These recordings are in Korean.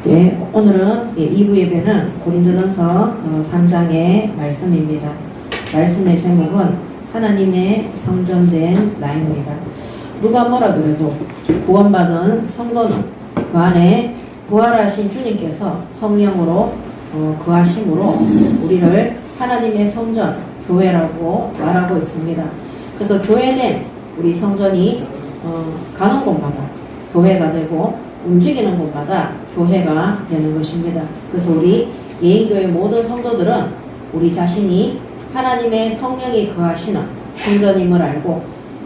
예, 오늘은 2부 예배는 고린도전서 3장의 말씀입니다. 말씀의 제목은 하나님의 성전된 나입니다. 누가 뭐라 그래도 구원받은 성도는 그 안에 부활하신 주님께서 성령으로 거하심으로 우리를 하나님의 성전, 교회라고 말하고 있습니다. 그래서 교회는 우리 성전이 가는 곳마다 교회가 되고 움직이는 곳마다 교회가 되는 것입니다. 그래서 우리 예인교회 모든 성도들은 우리 자신이 하나님의 성령이 거하시는 성전임을 알고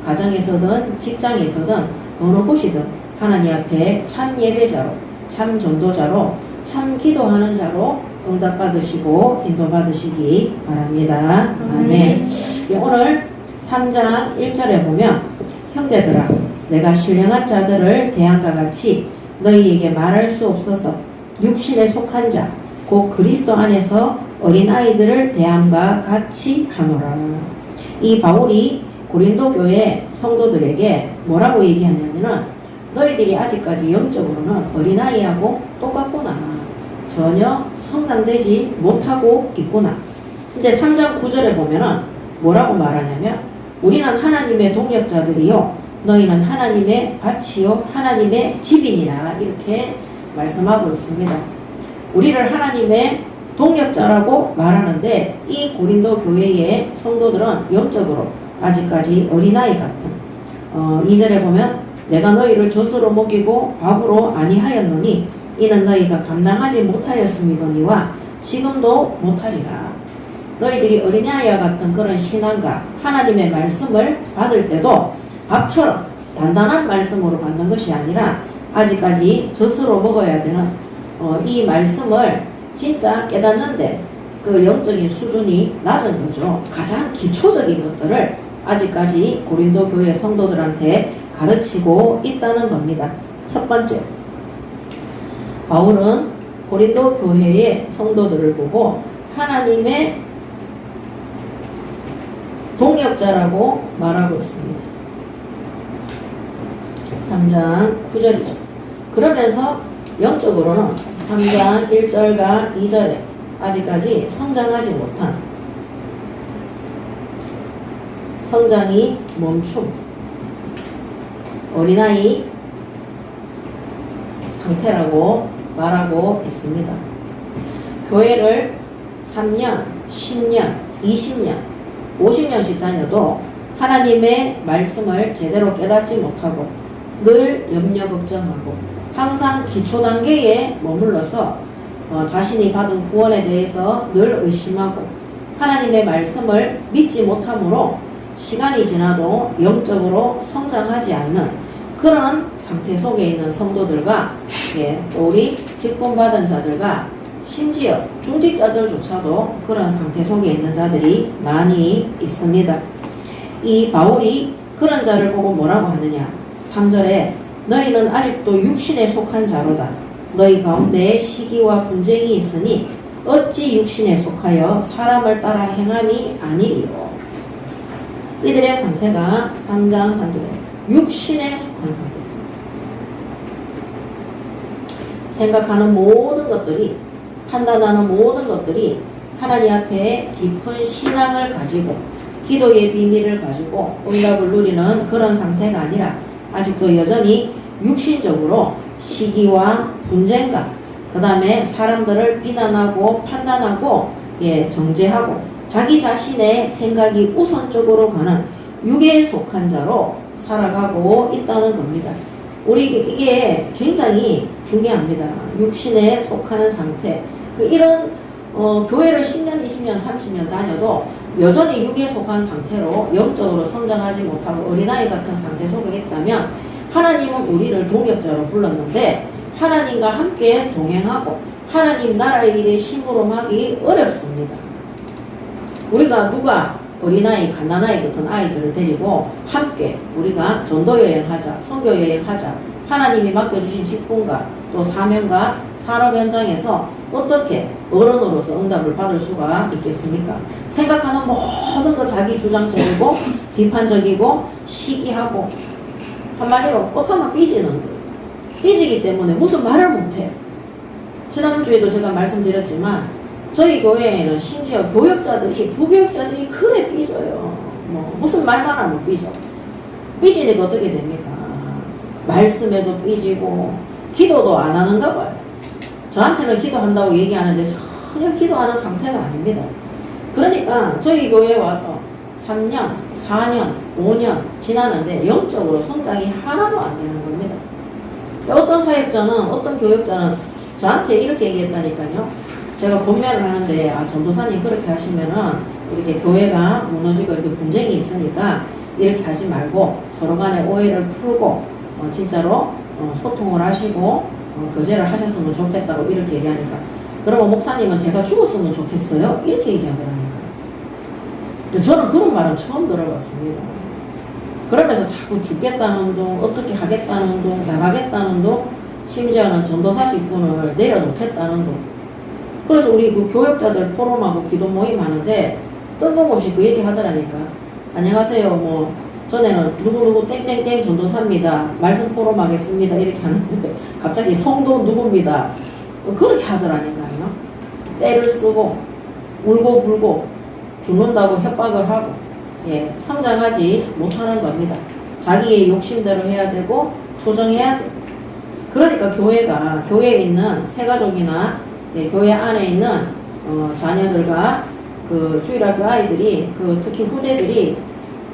가정에서든 직장에서든 어느 곳이든 하나님 앞에 참 예배자로, 참 전도자로, 참 기도하는 자로 응답받으시고 인도받으시기 바랍니다. 아멘. 오늘 3장 1절에 보면 형제들아 내가 신령한 자들을 대함과 같이 너희에게 말할 수 없어서 육신에 속한 자 곧 그리스도 안에서 어린아이들을 대함과 같이 하노라. 이 바울이 고린도 교회 성도들에게 뭐라고 얘기하냐면은 너희들이 아직까지 영적으로는 어린아이하고 똑같구나. 전혀 성장되지 못하고 있구나. 근데 3장 9절에 보면은 뭐라고 말하냐면 우리는 하나님의 동역자들이요 너희는 하나님의 밭이요 하나님의 집이니라 이렇게 말씀하고 있습니다. 우리를 하나님의 동역자라고 말하는데 이 고린도 교회의 성도들은 영적으로 아직까지 어린아이 같은 2절에 보면 내가 너희를 젖으로 먹이고 밥으로 아니하였노니 이는 너희가 감당하지 못하였음이거니와 지금도 못하리라. 너희들이 어린아이와 같은 그런 신앙과 하나님의 말씀을 받을 때도 밥처럼 단단한 말씀으로 받는 것이 아니라 아직까지 젖으로 먹어야 되는 이 말씀을 진짜 깨닫는데 그 영적인 수준이 낮은 거죠. 가장 기초적인 것들을 아직까지 고린도 교회 성도들한테 가르치고 있다는 겁니다. 첫 번째, 바울은 고린도 교회의 성도들을 보고 하나님의 동역자라고 말하고 있습니다. 3장 9절이죠. 그러면서 영적으로는 3장 1절과 2절에 아직까지 성장하지 못한 성장이 멈춤 어린아이 상태라고 말하고 있습니다. 교회를 3년, 10년, 20년, 50년씩 다녀도 하나님의 말씀을 제대로 깨닫지 못하고 늘 염려 걱정하고 항상 기초 단계에 머물러서 자신이 받은 구원에 대해서 늘 의심하고 하나님의 말씀을 믿지 못함으로 시간이 지나도 영적으로 성장하지 않는 그런 상태 속에 있는 성도들과 또 우리 직분받은 자들과 심지어 중직자들조차도 그런 상태 속에 있는 자들이 많이 있습니다. 이 바울이 그런 자를 보고 뭐라고 하느냐 3절에 너희는 아직도 육신에 속한 자로다. 너희 가운데 시기와 분쟁이 있으니 어찌 육신에 속하여 사람을 따라 행함이 아니리요. 이들의 상태가 3장 3절에 육신에 속한 상태입니다. 생각하는 모든 것들이 판단하는 모든 것들이 하나님 앞에 깊은 신앙을 가지고 기도의 비밀을 가지고 응답을 누리는 그런 상태가 아니라 아직도 여전히 육신적으로 시기와 분쟁과 그 다음에 사람들을 비난하고 판단하고 정죄하고 자기 자신의 생각이 우선적으로 가는 육에 속한 자로 살아가고 있다는 겁니다. 우리 이게 굉장히 중요합니다. 육신에 속하는 상태. 이런 교회를 10년, 20년, 30년 다녀도 여전히 육에 속한 상태로 영적으로 성장하지 못하고 어린아이 같은 상태 속에 있다면 하나님은 우리를 동역자로 불렀는데 하나님과 함께 동행하고 하나님 나라의 일에 심부름하기 어렵습니다. 우리가 누가 어린아이, 갓난아이 같은 아이들을 데리고 함께 우리가 전도여행하자, 선교여행하자 하나님이 맡겨주신 직분과 또 사명과 산업 현장에서 어떻게 어른으로서 응답을 받을 수가 있겠습니까? 생각하는 모든 거 자기 주장적이고 비판적이고 시기하고 한마디로 뻑하면 삐지는 거예요. 삐지기 때문에 무슨 말을 못해요. 지난주에도 제가 말씀드렸지만 저희 교회에는 심지어 교역자들이 부교역자들이 그래 삐져요. 뭐 무슨 말만 하면 삐져. 삐지니까 어떻게 됩니까? 말씀에도 삐지고 기도도 안 하는가 봐요. 저한테는 기도한다고 얘기하는데 전혀 기도하는 상태가 아닙니다. 그러니까 저희 교회에 와서 3년, 4년, 5년 지나는데 영적으로 성장이 하나도 안 되는 겁니다. 어떤 사역자는, 어떤 교역자는 저한테 이렇게 얘기했다니까요. 제가 권면을 하는데, 전도사님 그렇게 하시면은 이렇게 교회가 무너지고 이렇게 분쟁이 있으니까 이렇게 하지 말고 서로 간에 오해를 풀고 진짜로 소통을 하시고 교제를 하셨으면 좋겠다고 이렇게 얘기하니까, 그러면 목사님은 제가 죽었으면 좋겠어요? 이렇게 얘기하더라니까요. 근데 저는 그런 말은 처음 들어봤습니다. 그러면서 자꾸 죽겠다는 둥, 어떻게 하겠다는 둥, 나가겠다는 둥, 심지어는 전도사 직분을 내려놓겠다는 둥. 그래서 우리 그 교역자들 포럼하고 기도 모임 하는데 뜬금없이 그 얘기 하더라니까. 안녕하세요, 뭐 전에는 누구누구 땡땡땡 전도사입니다, 말씀 포럼 하겠습니다 이렇게 하는데 갑자기 성도 누구입니다 그렇게 하더라니까요. 때를 쓰고 울고 불고 죽는다고 협박을 하고, 예, 성장하지 못하는 겁니다. 자기의 욕심대로 해야 되고 투정해야 돼. 그러니까 교회에 있는 새가족이나, 예, 교회 안에 있는 자녀들과 그 주일학교 아이들이, 특히 후대들이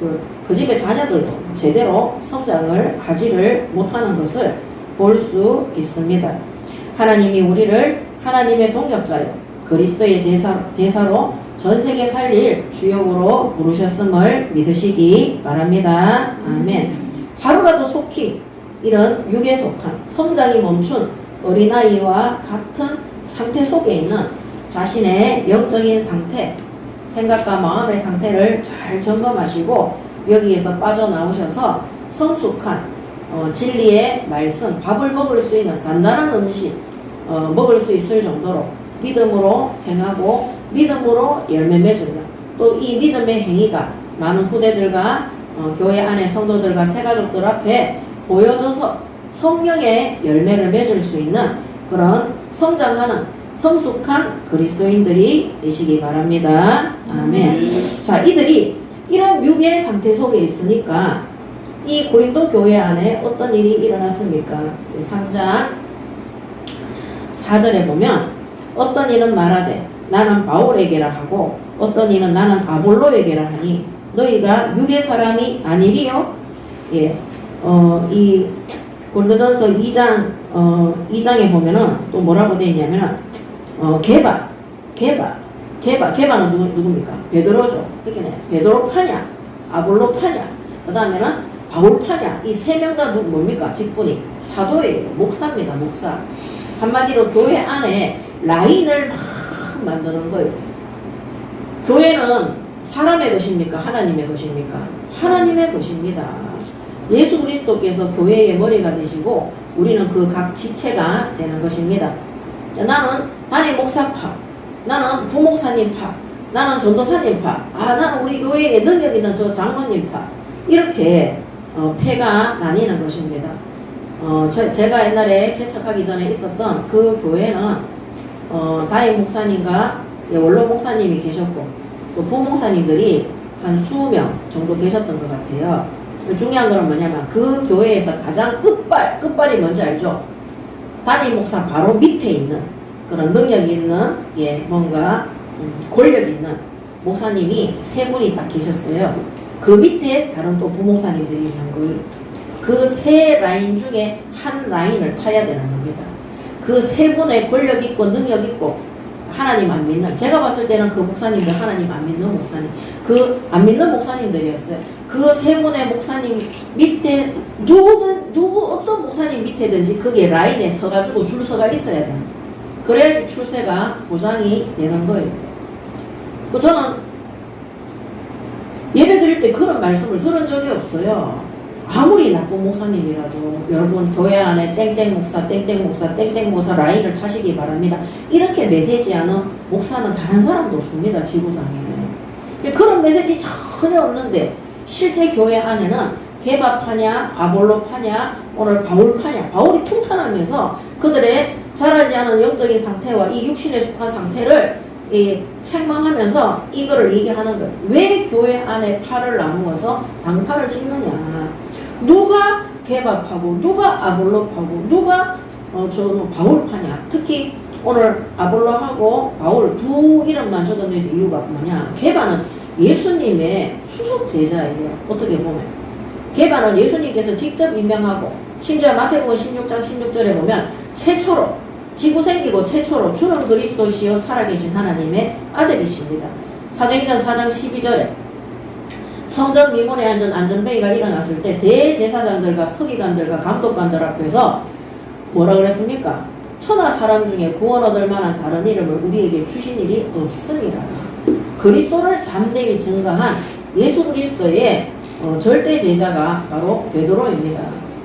그 집의 자녀들도 제대로 성장을 하지를 못하는 것을 볼 수 있습니다. 하나님이 우리를 하나님의 동역자요 그리스도의 대사로 전 세계 살릴 주역으로 부르셨음을 믿으시기 바랍니다. 아멘. 하루라도 속히 이런 육에 속한 성장이 멈춘 어린아이와 같은 상태 속에 있는 자신의 영적인 상태, 생각과 마음의 상태를 잘 점검하시고 여기에서 빠져나오셔서 성숙한 진리의 말씀, 밥을 먹을 수 있는 단단한 음식 먹을 수 있을 정도로 믿음으로 행하고 믿음으로 열매 맺으며, 또 이 믿음의 행위가 많은 후대들과 교회 안의 성도들과 새가족들 앞에 보여져서 성령의 열매를 맺을 수 있는 그런 성장하는 성숙한 그리스도인들이 되시기 바랍니다. 아멘. 자, 이들이 이런 육의 상태 속에 있으니까 이 고린도 교회 안에 어떤 일이 일어났습니까? 3장 4절에 보면 어떤 이는 말하되 나는 바울에게라 하고 어떤 이는 나는 아볼로에게라 하니 너희가 육의 사람이 아니리요? 예, 이 고린도전서 2장에 보면은 또 뭐라고 되어 있냐면은 게바는 누굽니까? 베드로죠. 이렇게 베드로 파냐, 아볼로 파냐, 그 다음에는 바울 파냐. 이 세 명 다 뭡니까? 직분이 사도예요. 목사입니다. 목사. 한마디로 교회 안에 라인을 막 만드는 거예요. 교회는 사람의 것입니까? 하나님의 것입니까? 하나님의 것입니다. 예수 그리스도께서 교회의 머리가 되시고 우리는 그 각 지체가 되는 것입니다. 나는 담임 목사파, 나는 부목사님파, 나는 전도사님파, 나는 우리 교회에 능력 있는 저 장로님파, 이렇게 패가 나뉘는 것입니다. 제가 옛날에 개척하기 전에 있었던 그 교회는 담임 목사님과 원로 목사님이 계셨고 또 부목사님들이 한 20명 정도 계셨던 것 같아요. 중요한 건 뭐냐면 그 교회에서 가장 끝발이 뭔지 알죠? 담임 목사 바로 밑에 있는 그런 능력이 있는, 예, 뭔가 권력 있는 목사님이 3분이 딱 계셨어요. 그 밑에 다른 또 부목사님들이 있는 거예요. 그 3 라인 중에 한 라인을 타야 되는 겁니다. 그 3분의 권력 있고 능력 있고 하나님 안 믿는, 제가 봤을 때는 그 목사님들 하나님 안 믿는 목사님, 그 안 믿는 목사님들이었어요. 그 3분의 목사님 밑에 어떤 목사님 밑에든지 그게 라인에 서가지고 줄서가 있어야 돼요. 그래야지 출세가 보장이 되는 거예요. 저는 예배 드릴 때 그런 말씀을 들은 적이 없어요. 아무리 나쁜 목사님이라도 여러분 교회 안에 땡땡 목사 라인을 타시기 바랍니다. 이렇게 메시지하는 목사는 다른 사람도 없습니다. 지구상에. 그런 메시지 전혀 없는데 실제 교회 안에는 게바파냐 아볼로파냐 오늘 바울파냐, 바울이 통탄하면서 그들의 자라지 않은 영적인 상태와 이 육신에 속한 상태를 책망하면서 이거를 얘기하는 거예요. 왜 교회 안에 팔을 나누어서 당파를 찍느냐. 누가 개밥하고 누가 아볼로파고 누가 바울파냐. 특히 오늘 아볼로하고 바울 두 이름만 적어낸 이유가 뭐냐. 개바는 예수님의 수속 제자예요. 어떻게 보면 개바는 예수님께서 직접 임명하고 심지어 마태복음 16장 16절에 보면 최초로 지구 생기고 최초로 주는 그리스도시요 살아계신 하나님의 아들이십니다. 사도행전 4장 12절에 성전 미문에 앉은 안전뱅이가 일어났을 때 대제사장들과 서기관들과 감독관들 앞에서 뭐라 그랬습니까? 천하 사람 중에 구원 얻을 만한 다른 이름을 우리에게 주신 일이 없습니다. 그리스도를 담대히 증거한 예수 그리스도의 절대 제자가 바로 베드로입니다.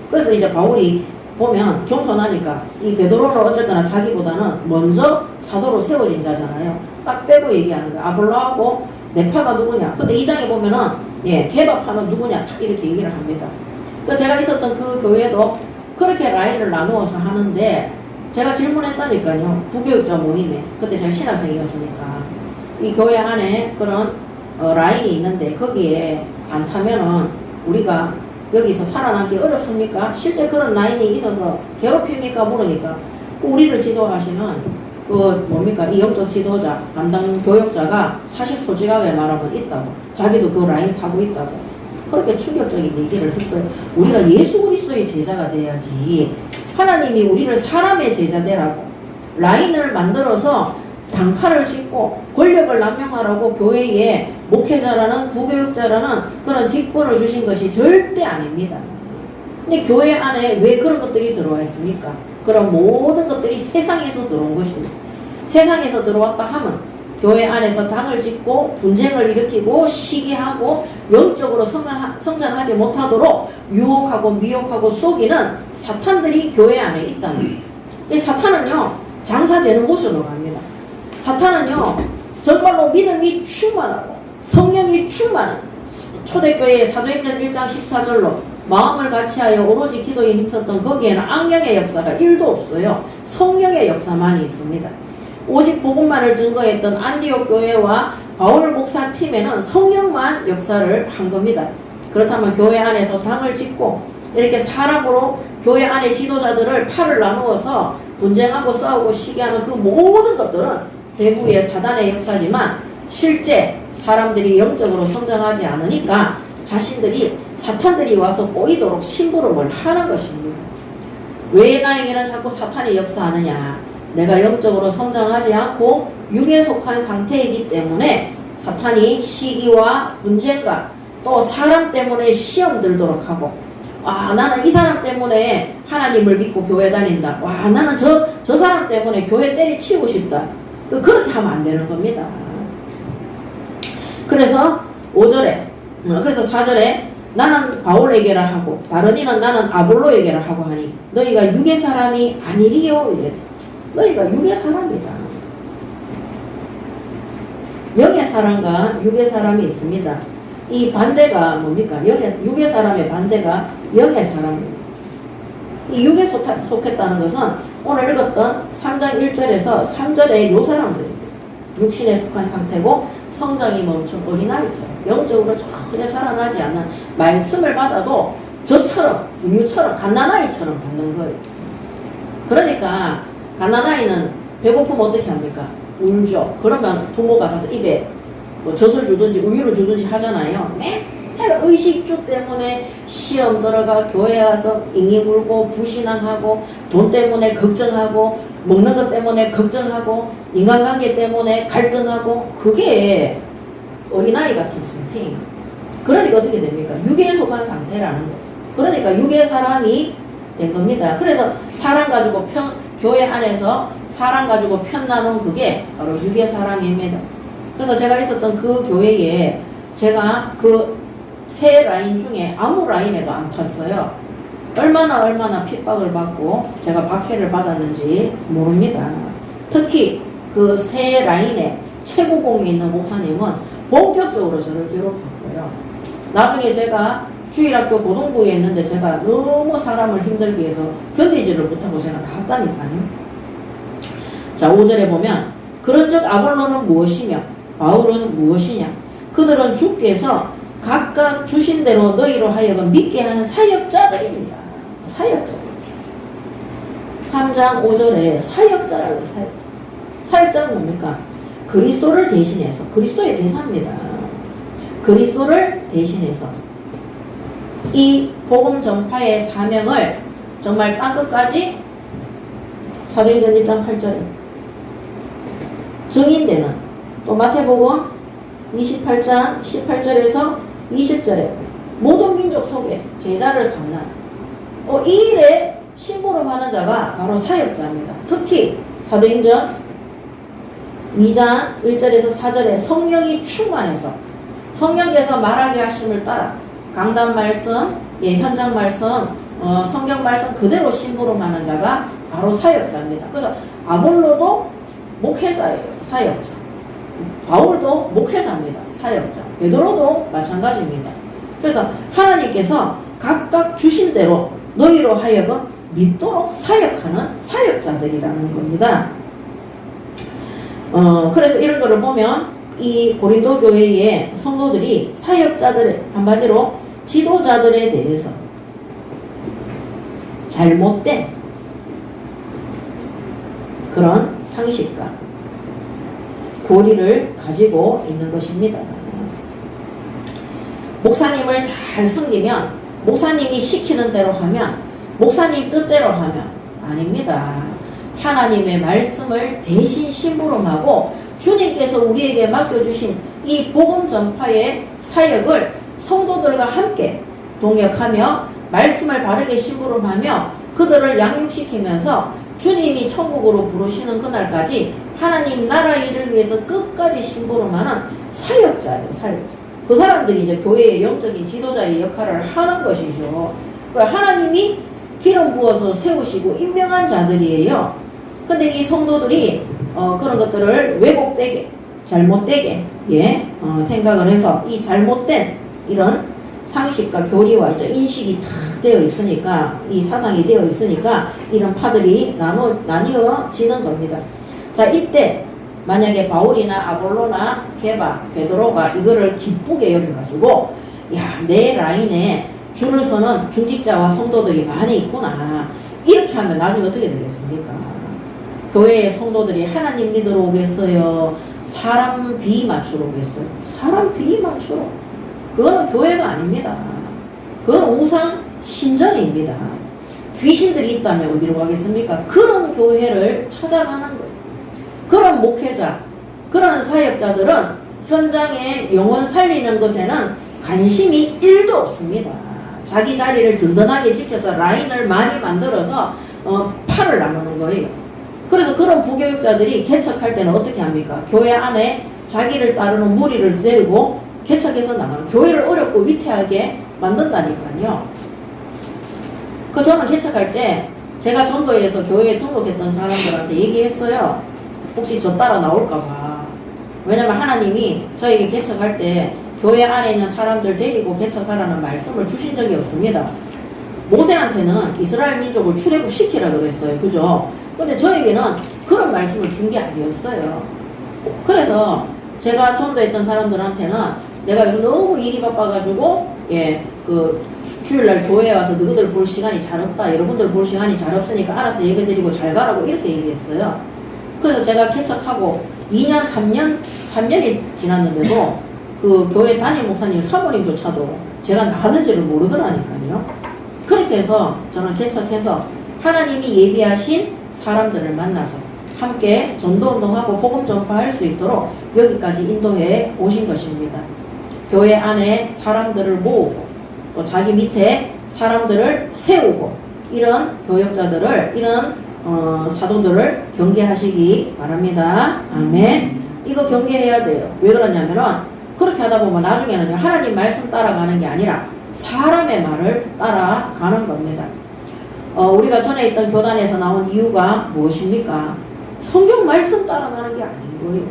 그래서 이제 바울이 보면 겸손하니까 이 베드로는 어쨌거나 자기보다는 먼저 사도로 세워진 자잖아요. 딱 빼고 얘기하는 거야. 아볼로하고 네파가 누구냐. 근데 이 장에 보면은 개밥하는 누구냐 딱 이렇게 얘기를 합니다. 그 제가 있었던 그 교회도 그렇게 라인을 나누어서 하는데 제가 질문했다니까요. 부교육자 모임에. 그때 제가 신학생이었으니까 이 교회 안에 그런 라인이 있는데 거기에 안 타면은 우리가 여기서 살아남기 어렵습니까? 실제 그런 라인이 있어서 괴롭힙니까? 모르니까 우리를 지도하시는 그 뭡니까? 이 영적 지도자, 담당 교역자가 사실 솔직하게 말하면 있다고. 자기도 그 라인 타고 있다고. 그렇게 충격적인 얘기를 했어요. 우리가 예수 그리스도의 제자가 돼야지. 하나님이 우리를 사람의 제자 되라고 라인을 만들어서 당파를 싣고 권력을 남용하라고 교회에 목회자라는 부교육자라는 그런 직분을 주신 것이 절대 아닙니다. 근데 교회 안에 왜 그런 것들이 들어와 있습니까? 그런 모든 것들이 세상에서 들어온 것입니다. 세상에서 들어왔다 하면 교회 안에서 당을 짓고 분쟁을 일으키고 시기하고 영적으로 성장하지 못하도록 유혹하고 미혹하고 속이는 사탄들이 교회 안에 있다는 거예요. 이 사탄은요 장사되는 곳으로 갑니다. 사탄은요 정말로 믿음이 충만하고 성령이 충만한 초대교회의 사도행전 1장 14절로 마음을 같이하여 오로지 기도에 힘썼던 거기에는 악령의 역사가 1도 없어요. 성령의 역사만 있습니다. 오직 복음만을 증거했던 안디옥 교회와 바울 목사 팀에는 성령만 역사를 한 겁니다. 그렇다면 교회 안에서 당을 짓고 이렇게 사람으로 교회 안의 지도자들을 팔을 나누어서 분쟁하고 싸우고 시기하는 그 모든 것들은 대부의 사단의 역사지만 실제 사람들이 영적으로 성장하지 않으니까 자신들이 사탄들이 와서 꼬이도록 심부름을 하는 것입니다. 왜 나에게는 자꾸 사탄이 역사하느냐? 내가 영적으로 성장하지 않고 육에 속한 상태이기 때문에 사탄이 시기와 분쟁과 또 사람 때문에 시험 들도록 하고 나는 이 사람 때문에 하나님을 믿고 교회 다닌다. 나는 저 사람 때문에 교회 때리치우고 싶다. 그렇게 하면 안 되는 겁니다. 그래서 5절에 그래서 4절에 나는 바울에게라 하고 다른 이는 나는 아볼로에게라 하고 하니 너희가 육의 사람이 아니리요. 이래. 너희가 육의 사람이다. 영의 사람과 육의 사람이 있습니다. 이 반대가 뭡니까? 육의 사람의 반대가 영의 사람입니다. 이 육에 속했다는 것은 오늘 읽었던 3장 1절에서 3절의 요 사람들입니다. 육신에 속한 상태고 성장이 멈춘 어린아이처럼 영적으로 전혀 자라나지 않는 말씀을 받아도 저처럼 우유처럼 갓난아이처럼 받는 거예요. 그러니까 갓난아이는 배고프면 어떻게 합니까? 울죠. 그러면 부모가 가서 입에 젖을 주든지 우유를 주든지 하잖아요. 맨날 의식주 때문에 시험 들어가 교회 와서 잉이 울고 불신앙하고 돈 때문에 걱정하고 먹는 것 때문에 걱정하고 인간관계 때문에 갈등하고 그게 어린아이 같은 상태인 거예요. 그러니까 어떻게 됩니까? 육에 속한 상태라는 거예요. 그러니까 육의 사람이 된 겁니다. 그래서 사람 가지고 교회 안에서 사람 가지고 편 나눈 그게 바로 육의 사람입니다. 그래서 제가 있었던 그 교회에 제가 그 세 라인 중에 아무 라인에도 안 탔어요. 얼마나 핍박을 받고 제가 박해를 받았는지 모릅니다. 특히 그 세 라인에 최고봉에 있는 목사님은 본격적으로 저를 괴롭혔어요. 나중에 제가 주일학교 고등부에 있는데 제가 너무 사람을 힘들게 해서 견디지를 못하고 제가 나왔다니까요. 자, 5절에 보면 그런즉 아볼로는 무엇이며 바울은 무엇이냐? 그들은 주께서 각각 주신 대로 너희로 하여금 믿게 하는 사역자들입니다. 사역자. 3장 5절에 사역자라고 해요. 사역자. 사역자는 뭡니까? 그리스도를 대신해서, 그리스도의 대사입니다. 그리스도를 대신해서 이 복음 전파의 사명을 정말 땅끝까지 사도행전 1장 8절에 증인되는, 또 마태복음 28장 18절에서 20절에 모든 민족 속에 제자를 삼는 이 일에 심부름하는 자가 바로 사역자입니다. 특히 사도행전 2장 1절에서 4절에 성령이 충만해서 성령께서 말하게 하심을 따라 강단 말씀, 현장 말씀, 성경 말씀 그대로 심부름하는 자가 바로 사역자입니다. 그래서 아볼로도 목회자예요. 사역자. 바울도 목회자입니다. 사역자. 베드로도 마찬가지입니다. 그래서 하나님께서 각각 주신 대로 너희로 하여금 믿도록 사역하는 사역자들이라는 겁니다. 그래서 이런 거를 보면 이 고린도 교회의 성도들이 사역자들, 한마디로 지도자들에 대해서 잘못된 그런 상식과 교리를 가지고 있는 것입니다. 목사님을 잘 섬기면, 목사님이 시키는 대로 하면, 목사님 뜻대로 하면 아닙니다. 하나님의 말씀을 대신 심부름하고 주님께서 우리에게 맡겨주신 이 복음 전파의 사역을 성도들과 함께 동역하며 말씀을 바르게 심부름하며 그들을 양육시키면서 주님이 천국으로 부르시는 그날까지 하나님 나라 일을 위해서 끝까지 심부름하는 사역자예요. 사역자. 그 사람들이 이제 교회의 영적인 지도자의 역할을 하는 것이죠. 그러니까 하나님이 기름 부어서 세우시고 임명한 자들이에요. 근데 이 성도들이 그런 것들을 왜곡되게, 잘못되게 생각을 해서 이 잘못된 이런 상식과 교리와 이제 인식이 다 되어 있으니까, 이 사상이 되어 있으니까 이런 파들이 나뉘어지는 겁니다. 자, 이때 만약에 바울이나 아볼로나 게바, 베드로가 이거를 기쁘게 여겨가지고 내 라인에 줄을 서는 중직자와 성도들이 많이 있구나, 이렇게 하면 나중에 어떻게 되겠습니까? 교회의 성도들이 하나님 믿으러 오겠어요? 사람 비 맞추러 오겠어요? 사람 비 맞추러? 그거는 교회가 아닙니다. 그건 우상 신전입니다. 귀신들이 있다면 어디로 가겠습니까? 그런 교회를 찾아가는 거예요. 그런 목회자, 그런 사역자들은 현장에 영혼 살리는 것에는 관심이 1도 없습니다. 자기 자리를 든든하게 지켜서 라인을 많이 만들어서 팔을 나누는 거예요. 그래서 그런 부교육자들이 개척할 때는 어떻게 합니까? 교회 안에 자기를 따르는 무리를 데리고 개척해서 나가는, 교회를 어렵고 위태하게 만든다니까요. 저는 개척할 때 제가 전도에서 교회에 등록했던 사람들한테 얘기했어요. 혹시 저 따라 나올까봐. 왜냐면 하나님이 저에게 개척할 때 교회 안에 있는 사람들 데리고 개척하라는 말씀을 주신 적이 없습니다. 모세한테는 이스라엘 민족을 출애굽시키라 그랬어요. 그죠? 근데 저에게는 그런 말씀을 준 게 아니었어요. 그래서 제가 전도했던 사람들한테는 내가 여기서 너무 일이 바빠가지고 주일날 교회에 와서 너희들 볼 시간이 잘 없다, 여러분들 볼 시간이 잘 없으니까 알아서 예배드리고 잘 가라고 이렇게 얘기했어요. 그래서 제가 개척하고 2년 3년이 지났는데도 그 교회 담임 목사님 사모님조차도 제가 나가는지를 모르더라니까요. 그렇게 해서 저는 개척해서 하나님이 예비하신 사람들을 만나서 함께 전도운동하고 복음 전파할 수 있도록 여기까지 인도해 오신 것입니다. 교회 안에 사람들을 모으고 또 자기 밑에 사람들을 세우고 이런 교역자들을, 이런 사도들을 경계하시기 바랍니다. 아멘. 이거 경계해야 돼요. 왜 그러냐면은 그렇게 하다 보면 나중에는 하나님 말씀 따라가는 게 아니라 사람의 말을 따라가는 겁니다. 우리가 전에 있던 교단에서 나온 이유가 무엇입니까? 성경 말씀 따라가는 게 아닌 거예요.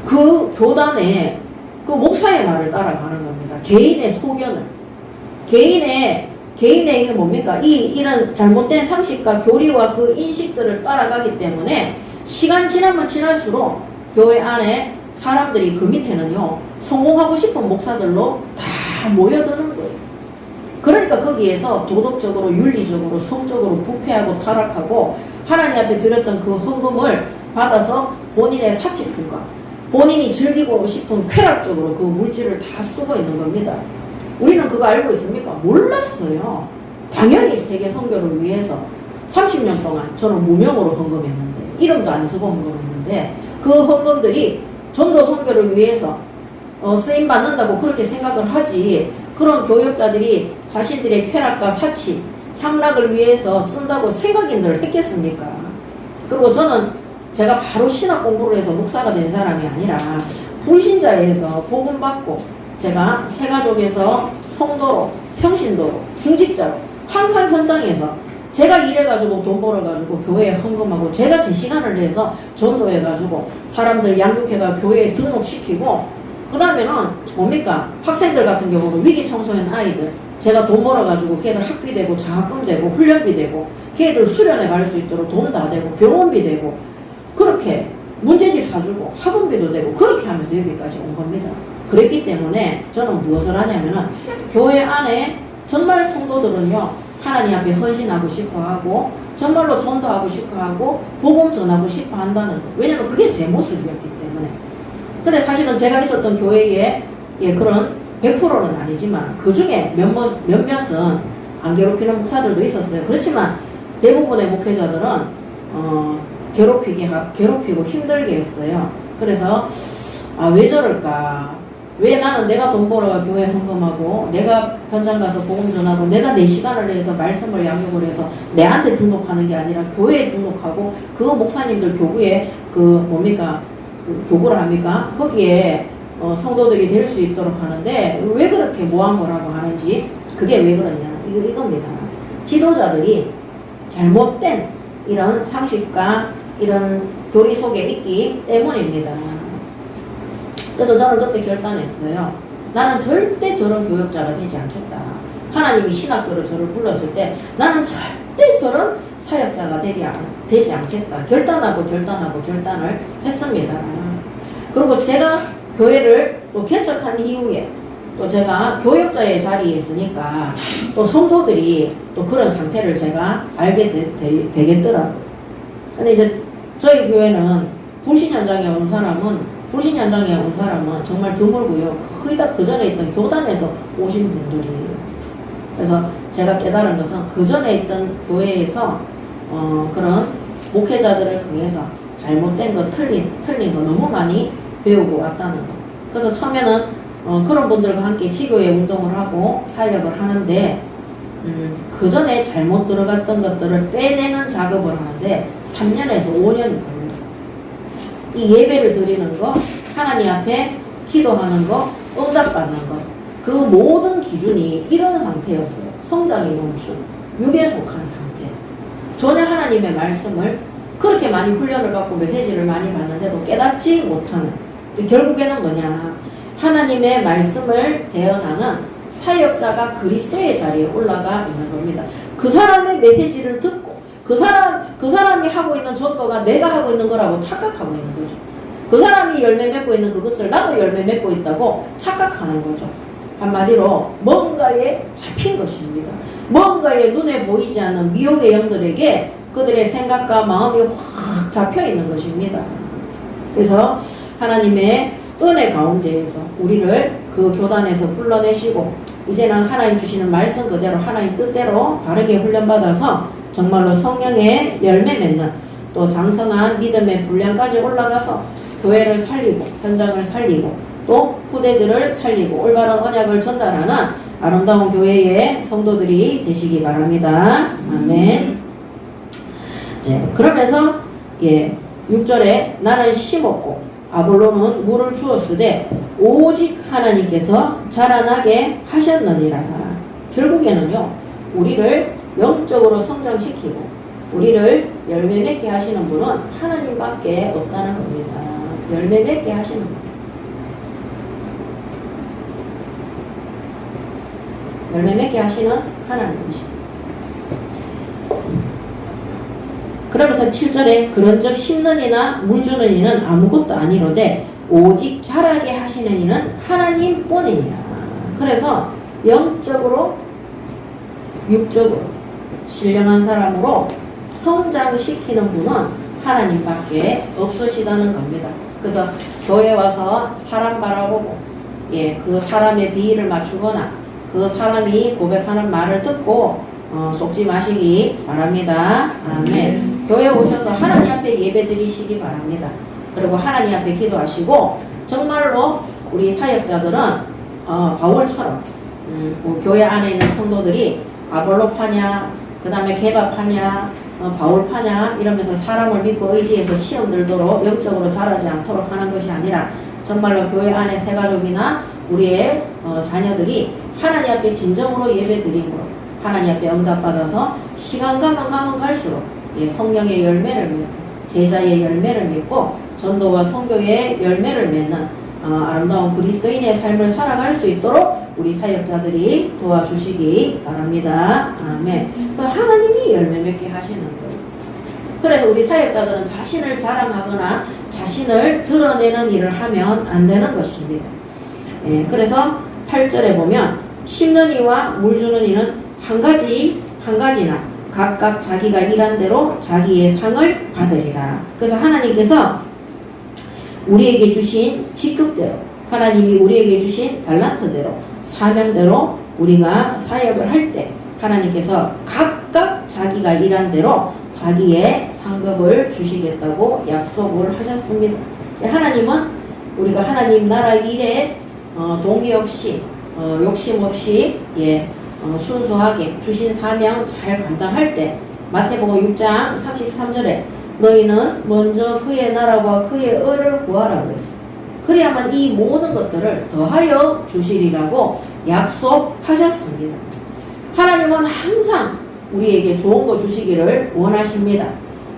그 교단에 그 목사의 말을 따라가는 겁니다. 개인의 소견을. 개인의 이게 뭡니까? 이런 잘못된 상식과 교리와 그 인식들을 따라가기 때문에 시간 지나면 지날수록 교회 안에 사람들이 그 밑에는요, 성공하고 싶은 목사들로 다 모여드는 거예요. 그러니까 거기에서 도덕적으로, 윤리적으로, 성적으로 부패하고 타락하고 하나님 앞에 드렸던 그 헌금을 받아서 본인의 사치품과 본인이 즐기고 싶은 쾌락적으로 그 물질을 다 쓰고 있는 겁니다. 우리는 그거 알고 있습니까? 몰랐어요. 당연히 세계 선교를 위해서 30년 동안 저는 무명으로 헌금했는데, 이름도 안 쓰고 헌금했는데, 그 헌금들이 전도 선교를 위해서 쓰임 받는다고 그렇게 생각을 하지, 그런 교역자들이 자신들의 쾌락과 사치, 향락을 위해서 쓴다고 생각인들 했겠습니까? 그리고 저는 제가 바로 신학 공부를 해서 목사가 된 사람이 아니라 불신자에서 복음 받고 제가 새가족에서 성도로, 평신도로, 중직자로 항상 현장에서 제가 일해가지고 돈 벌어가지고 교회에 헌금하고 제가 제 시간을 내서 전도해가지고 사람들 양육해가 교회에 등록시키고, 그 다음에는 뭡니까? 학생들 같은 경우는 위기 청소년 아이들 제가 돈 벌어가지고 걔들 학비 되고 장학금 되고 훈련비 되고 걔들 수련회 갈 수 있도록 돈 다 되고 병원비 되고 그렇게 문제집 사주고 학원비도 되고 그렇게 하면서 여기까지 온 겁니다. 그랬기 때문에 저는 무엇을 하냐면은 교회 안에 정말 성도들은요, 하나님 앞에 헌신하고 싶어 하고 정말로 전도하고 싶어 하고 복음 전하고 싶어 한다는 거. 왜냐면 그게 제 모습이었기 때문에. 근데 사실은 제가 있었던 교회에 그런 100%는 아니지만 그 중에 몇몇은 안 괴롭히는 목사들도 있었어요. 그렇지만 대부분의 목회자들은 괴롭히고 힘들게 했어요. 그래서 왜 저럴까? 왜 나는 내가 돈 벌어가 교회 헌금하고 내가 현장 가서 복음 전하고 내가 내 시간을 내서 말씀을 양육을 해서 내한테 등록하는 게 아니라 교회에 등록하고 그 목사님들 교구에 그 교구를 합니까? 거기에 성도들이 될 수 있도록 하는데 왜 그렇게 모함을 하는지, 그게 왜 그러냐, 이겁니다. 지도자들이 잘못된 이런 상식과 이런 교리 속에 있기 때문입니다. 그래서 저는 그때 결단했어요. 나는 절대 저런 교역자가 되지 않겠다. 하나님이 신학교로 저를 불렀을 때 나는 절대 저런 사역자가 되지 않겠다. 결단을 했습니다. 그리고 제가 교회를 또 개척한 이후에 또 제가 교역자의 자리에 있으니까 또 성도들이 또 그런 상태를 제가 알게 되겠더라고요. 근데 이제 저희 교회는 불신 현장에 온 사람은 정말 드물고요. 거의 다 그 전에 있던 교단에서 오신 분들이에요. 그래서 제가 깨달은 것은 그 전에 있던 교회에서 그런 목회자들을 통해서 잘못된 거, 틀린 거 너무 많이 배우고 왔다는 거. 그래서 처음에는 그런 분들과 함께 지교회 운동을 하고 사역을 하는데 그 전에 잘못 들어갔던 것들을 빼내는 작업을 하는데 3년에서 5년이 걸립니다. 이 예배를 드리는 거, 하나님 앞에 기도하는 거, 응답받는 거, 그 모든 기준이 이런 상태였어요. 성장이 멈춘, 육에 속한 상태. 전에 하나님의 말씀을 그렇게 많이 훈련을 받고 메시지를 많이 받는데도 깨닫지 못하는, 결국에는 뭐냐, 하나님의 말씀을 대언하는 사역자가 그리스도의 자리에 올라가 있는 겁니다. 그 사람의 메시지를 듣고 그 사람이 하고 있는 전도가 내가 하고 있는 거라고 착각하고 있는 거죠. 그 사람이 열매 맺고 있는 그것을 나도 열매 맺고 있다고 착각하는 거죠. 한마디로 뭔가에 잡힌 것입니다. 뭔가에 눈에 보이지 않는 미혹의 영들에게 그들의 생각과 마음이 확 잡혀 있는 것입니다. 그래서 하나님의 은혜 가운데에서 우리를 그 교단에서 불러내시고 이제는 하나님 주시는 말씀 그대로 하나님 뜻대로 바르게 훈련받아서 정말로 성령의 열매 맺는 또 장성한 믿음의 분량까지 올라가서 교회를 살리고 현장을 살리고 또 후대들을 살리고 올바른 언약을 전달하는 아름다운 교회의 성도들이 되시기 바랍니다. 아멘. 그러면서 6절에 나는 심었고 아볼로는 물을 주었으되 오직 하나님께서 자라나게 하셨느니라. 결국에는요, 우리를 영적으로 성장시키고 우리를 열매 맺게 하시는 분은 하나님밖에 없다는 겁니다. 열매 맺게 하시는 분. 열매 맺게 하시는 하나님이십니다. 그러면서 7절에 그런즉 심는 이나 물 주는 이는 아무것도 아니로되 오직 자라게 하시는 이는 하나님뿐이니라. 그래서 영적으로 육적으로 신령한 사람으로 성장시키는 분은 하나님밖에 없으시다는 겁니다. 그래서 교회 와서 사람 바라보고 그 사람의 비위를 맞추거나 그 사람이 고백하는 말을 듣고 속지 마시기 바랍니다. 아멘. 교회 오셔서 하나님 앞에 예배 드리시기 바랍니다. 그리고 하나님 앞에 기도하시고 정말로 우리 사역자들은 바울처럼 교회 안에 있는 성도들이 아볼로파냐 그 다음에 개바파냐 바울파냐 이러면서 사람을 믿고 의지해서 시험 들도록 영적으로 자라지 않도록 하는 것이 아니라 정말로 교회 안에 새가족이나 우리의 자녀들이 하나님 앞에 진정으로 예배드림으로 하나님 앞에 응답받아서 시간 가면 갈수록 성령의 열매를 맺고 제자의 열매를 맺고 전도와 선교의 열매를 맺는 아름다운 그리스도인의 삶을 살아갈 수 있도록 우리 사역자들이 도와주시기 바랍니다. 아멘. 하나님이 열매 맺게 하시는 거예요. 그래서 우리 사역자들은 자신을 자랑하거나 자신을 드러내는 일을 하면 안 되는 것입니다. 그래서 8절에 보면 심는 이와 물 주는 이는 한 가지나 각각 자기가 일한 대로 자기의 상을 받으리라. 그래서 하나님께서 우리에게 주신 직급대로 하나님이 우리에게 주신 달란트대로 사명대로 우리가 사역을 할 때 하나님께서 각각 자기가 일한 대로 자기의 상급을 주시겠다고 약속을 하셨습니다. 하나님은 우리가 하나님 나라 일에 동기 없이 욕심 없이 순수하게 주신 사명 잘 감당할 때 마태복음 6장 33절에 너희는 먼저 그의 나라와 그의 의를 구하라 그랬어요. 그래야만 이 모든 것들을 더하여 주시리라고 약속하셨습니다. 하나님은 항상 우리에게 좋은 거 주시기를 원하십니다.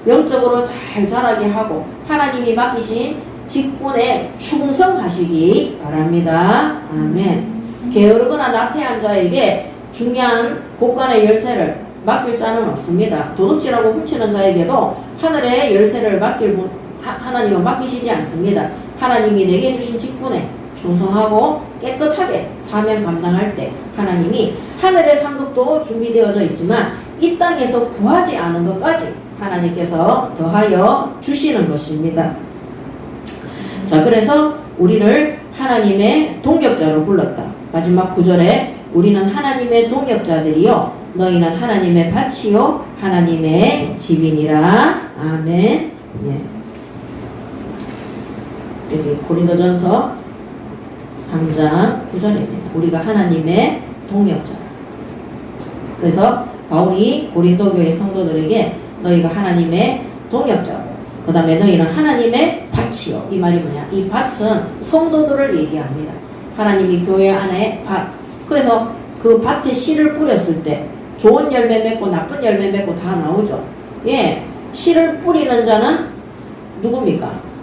영적으로 잘 자라게 하고 하나님이 맡기신 직분에 충성하시기 바랍니다. 아멘. 게으르거나 나태한 자에게 중요한 곳간의 열쇠를 맡길 자는 없습니다. 도둑질하고 훔치는 자에게도 하늘의 열쇠를 하나님은 맡기시지 않습니다. 하나님이 내게 주신 직분에 충성하고 깨끗하게 사명 감당할 때 하나님이 하늘의 상급도 준비되어져 있지만 이 땅에서 구하지 않은 것까지 하나님께서 더하여 주시는 것입니다. 자, 그래서 우리를 하나님의 동역자로 불렀다. 마지막 9절에 우리는 하나님의 동역자들이요 너희는 하나님의 밭이요 하나님의 집이니라. 아멘. 여기 고린도전서 3장 9절입니다. 우리가 하나님의 동역자. 그래서 바울이 고린도 교회 성도들에게 너희가 하나님의 동역자고 그 다음에 너희는 하나님의 밭이요. 이 말이 뭐냐? 이 밭은 성도들을 얘기합니다. 하나님이 교회 안에 밭. 그래서 그 밭에 씨를 뿌렸을 때 좋은 열매 맺고 나쁜 열매 맺고 다 나오죠. 씨를 뿌리는 자는 누굽니까?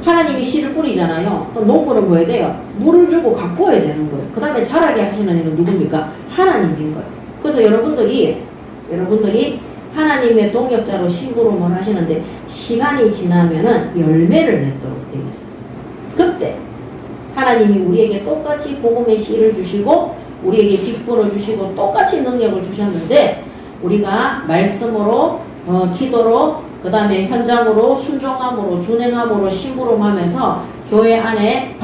하나님이 씨를 뿌리잖아요. 그럼 농부는 뭐 해야 돼요? 물을 주고 가꾸어야 되는 거예요. 그 다음에 자라게 하시는 이는 누굽니까? 하나님인 거예요. 그래서 여러분들이 하나님의 동역자로 심부름을 하시는데 시간이 지나면은 열매를 맺도록 되어 있어요. 그때 하나님이 우리에게 똑같이 복음의 씨를 주시고 우리에게 직분을 주시고 똑같이 능력을 주셨는데 우리가 말씀으로 기도로 그 다음에 현장으로 순종함으로 준행함으로 심부름하면서 교회 안에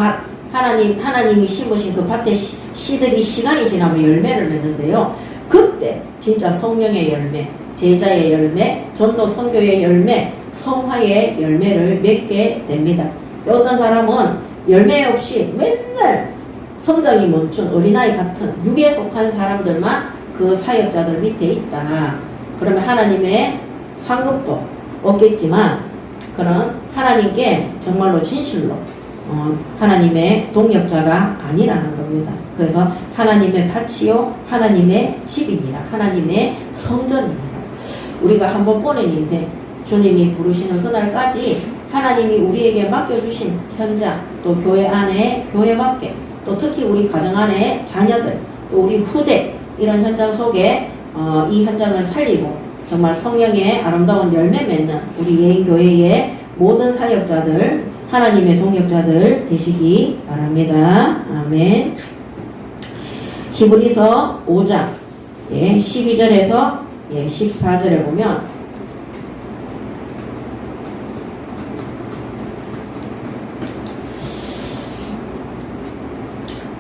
하나님이 심으신 그 밭의 씨들이 시간이 지나면 열매를 맺는데요. 그때 진짜 성령의 열매, 제자의 열매, 전도 선교의 열매, 성화의 열매를 맺게 됩니다. 어떤 사람은 열매 없이 맨날 성장이 멈춘 어린아이 같은 육에 속한 사람들만 그 사역자들 밑에 있다. 그러면 하나님의 상급도 없겠지만 그런 하나님께 정말로 진실로 하나님의 동역자가 아니라는 겁니다. 그래서 하나님의 밭이요 하나님의 집이니라. 하나님의 성전이니라. 우리가 한번 보낸 인생 주님이 부르시는 그날까지 하나님이 우리에게 맡겨주신 현장 또 교회 안에 교회 밖에 또 특히 우리 가정 안에 자녀들 또 우리 후대 이런 현장 속에 이 현장을 살리고 정말 성령의 아름다운 열매 맺는 우리 예인교회의 모든 사역자들, 하나님의 동역자들 되시기 바랍니다. 아멘. 히브리서 5장 12절에서 14절에 보면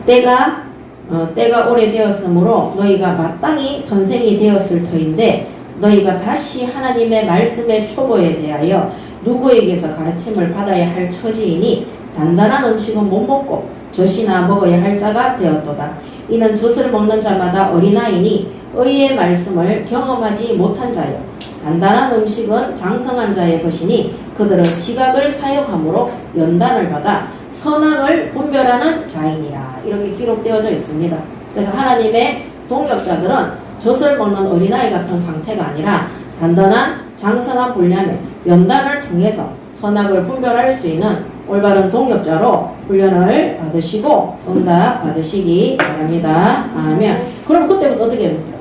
때가 오래되었으므로 너희가 마땅히 선생이 되었을 터인데 너희가 다시 하나님의 말씀의 초보에 대하여 누구에게서 가르침을 받아야 할 처지이니 단단한 음식은 못 먹고 젖이나 먹어야 할 자가 되었도다. 이는 젖을 먹는 자마다 어린아이니 의의 말씀을 경험하지 못한 자요. 단단한 음식은 장성한 자의 것이니 그들은 지각을 사용함으로 연단을 받아 선악을 분별하는 자이니라. 이렇게 기록되어져 있습니다. 그래서 하나님의 동역자들은 젖을 먹는 어린아이 같은 상태가 아니라 단단한 장성한 분량의 연단을 통해서 선악을 분별할 수 있는 올바른 동역자로 훈련을 받으시고 응답 받으시기 바랍니다. 아멘. 그럼 그때부터 어떻게 됩니까?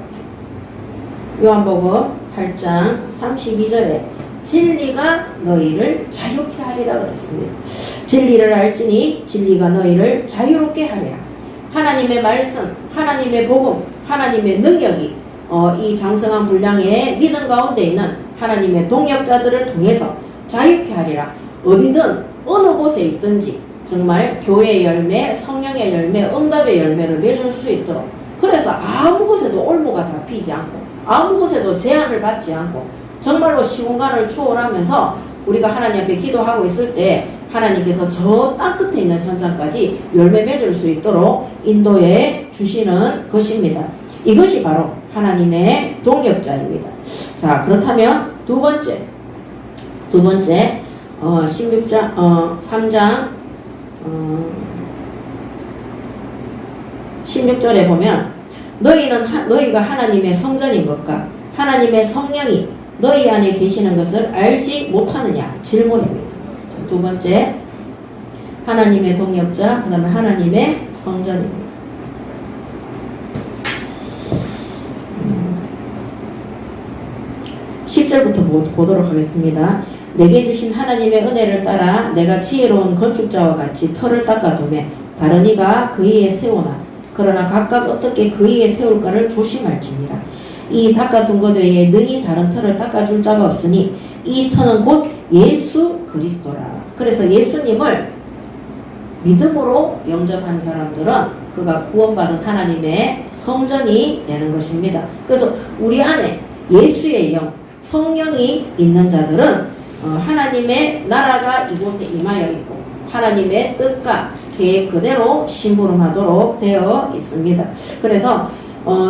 요한복음 8장 32절에 진리가 너희를 자유케 하리라 그랬습니다. 진리를 알지니 진리가 너희를 자유롭게 하리라. 하나님의 말씀, 하나님의 복음, 하나님의 능력이 이 장성한 분량의 믿음 가운데 있는 하나님의 동역자들을 통해서 자유케 하리라. 어디든 어느 곳에 있든지 정말 교회의 열매, 성령의 열매, 응답의 열매를 맺을 수 있도록, 그래서 아무 곳에도 올무가 잡히지 않고 아무 곳에도 제한을 받지 않고 정말로 시공간을 초월하면서 우리가 하나님 앞에 기도하고 있을 때 하나님께서 저 땅 끝에 있는 현장까지 열매 맺을 수 있도록 인도해 주시는 것입니다. 이것이 바로 하나님의 동역자입니다. 자, 그렇다면 두 번째 3장 16절에 보면 너희가 하나님의 성전인 것과 하나님의 성령이 너희 안에 계시는 것을 알지 못하느냐 질문입니다. 자, 두 번째 하나님의 동역자, 그 다음에 하나님의 성전입니다. 10절부터 보도록 하겠습니다. 내게 주신 하나님의 은혜를 따라 내가 지혜로운 건축자와 같이 터를 닦아두매 다른 이가 그 위에 세우나 그러나 각각 어떻게 그 위에 세울까를 조심할지니라. 이 닦아둔 것 외에 능히 다른 터를 닦아줄 자가 없으니 이 터는 곧 예수 그리스도라. 그래서 예수님을 믿음으로 영접한 사람들은 그가 구원받은 하나님의 성전이 되는 것입니다. 그래서 우리 안에 예수의 영, 성령이 있는 자들은 하나님의 나라가 이곳에 임하여 있고 하나님의 뜻과 계획 그대로 심부름하도록 되어 있습니다. 그래서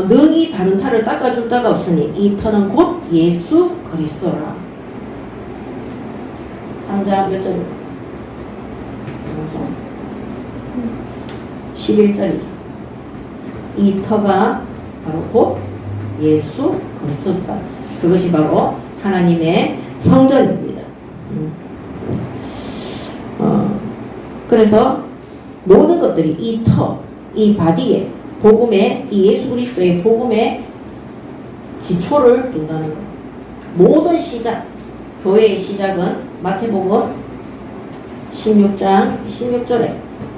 능히 다른 터를 닦아줄 자가 없으니 이 터는 곧 예수 그리스도라. 3장 몇 절입니까? 11절이죠. 이 터가 바로 곧 예수 그리스도다. 그것이 바로 하나님의 성전입니다. 그래서 모든 것들이 이 터, 이 바디에 복음의 이 예수 그리스도의 복음의 기초를 둔다는 것. 모든 시작, 교회의 시작은 마태복음 16장 16절에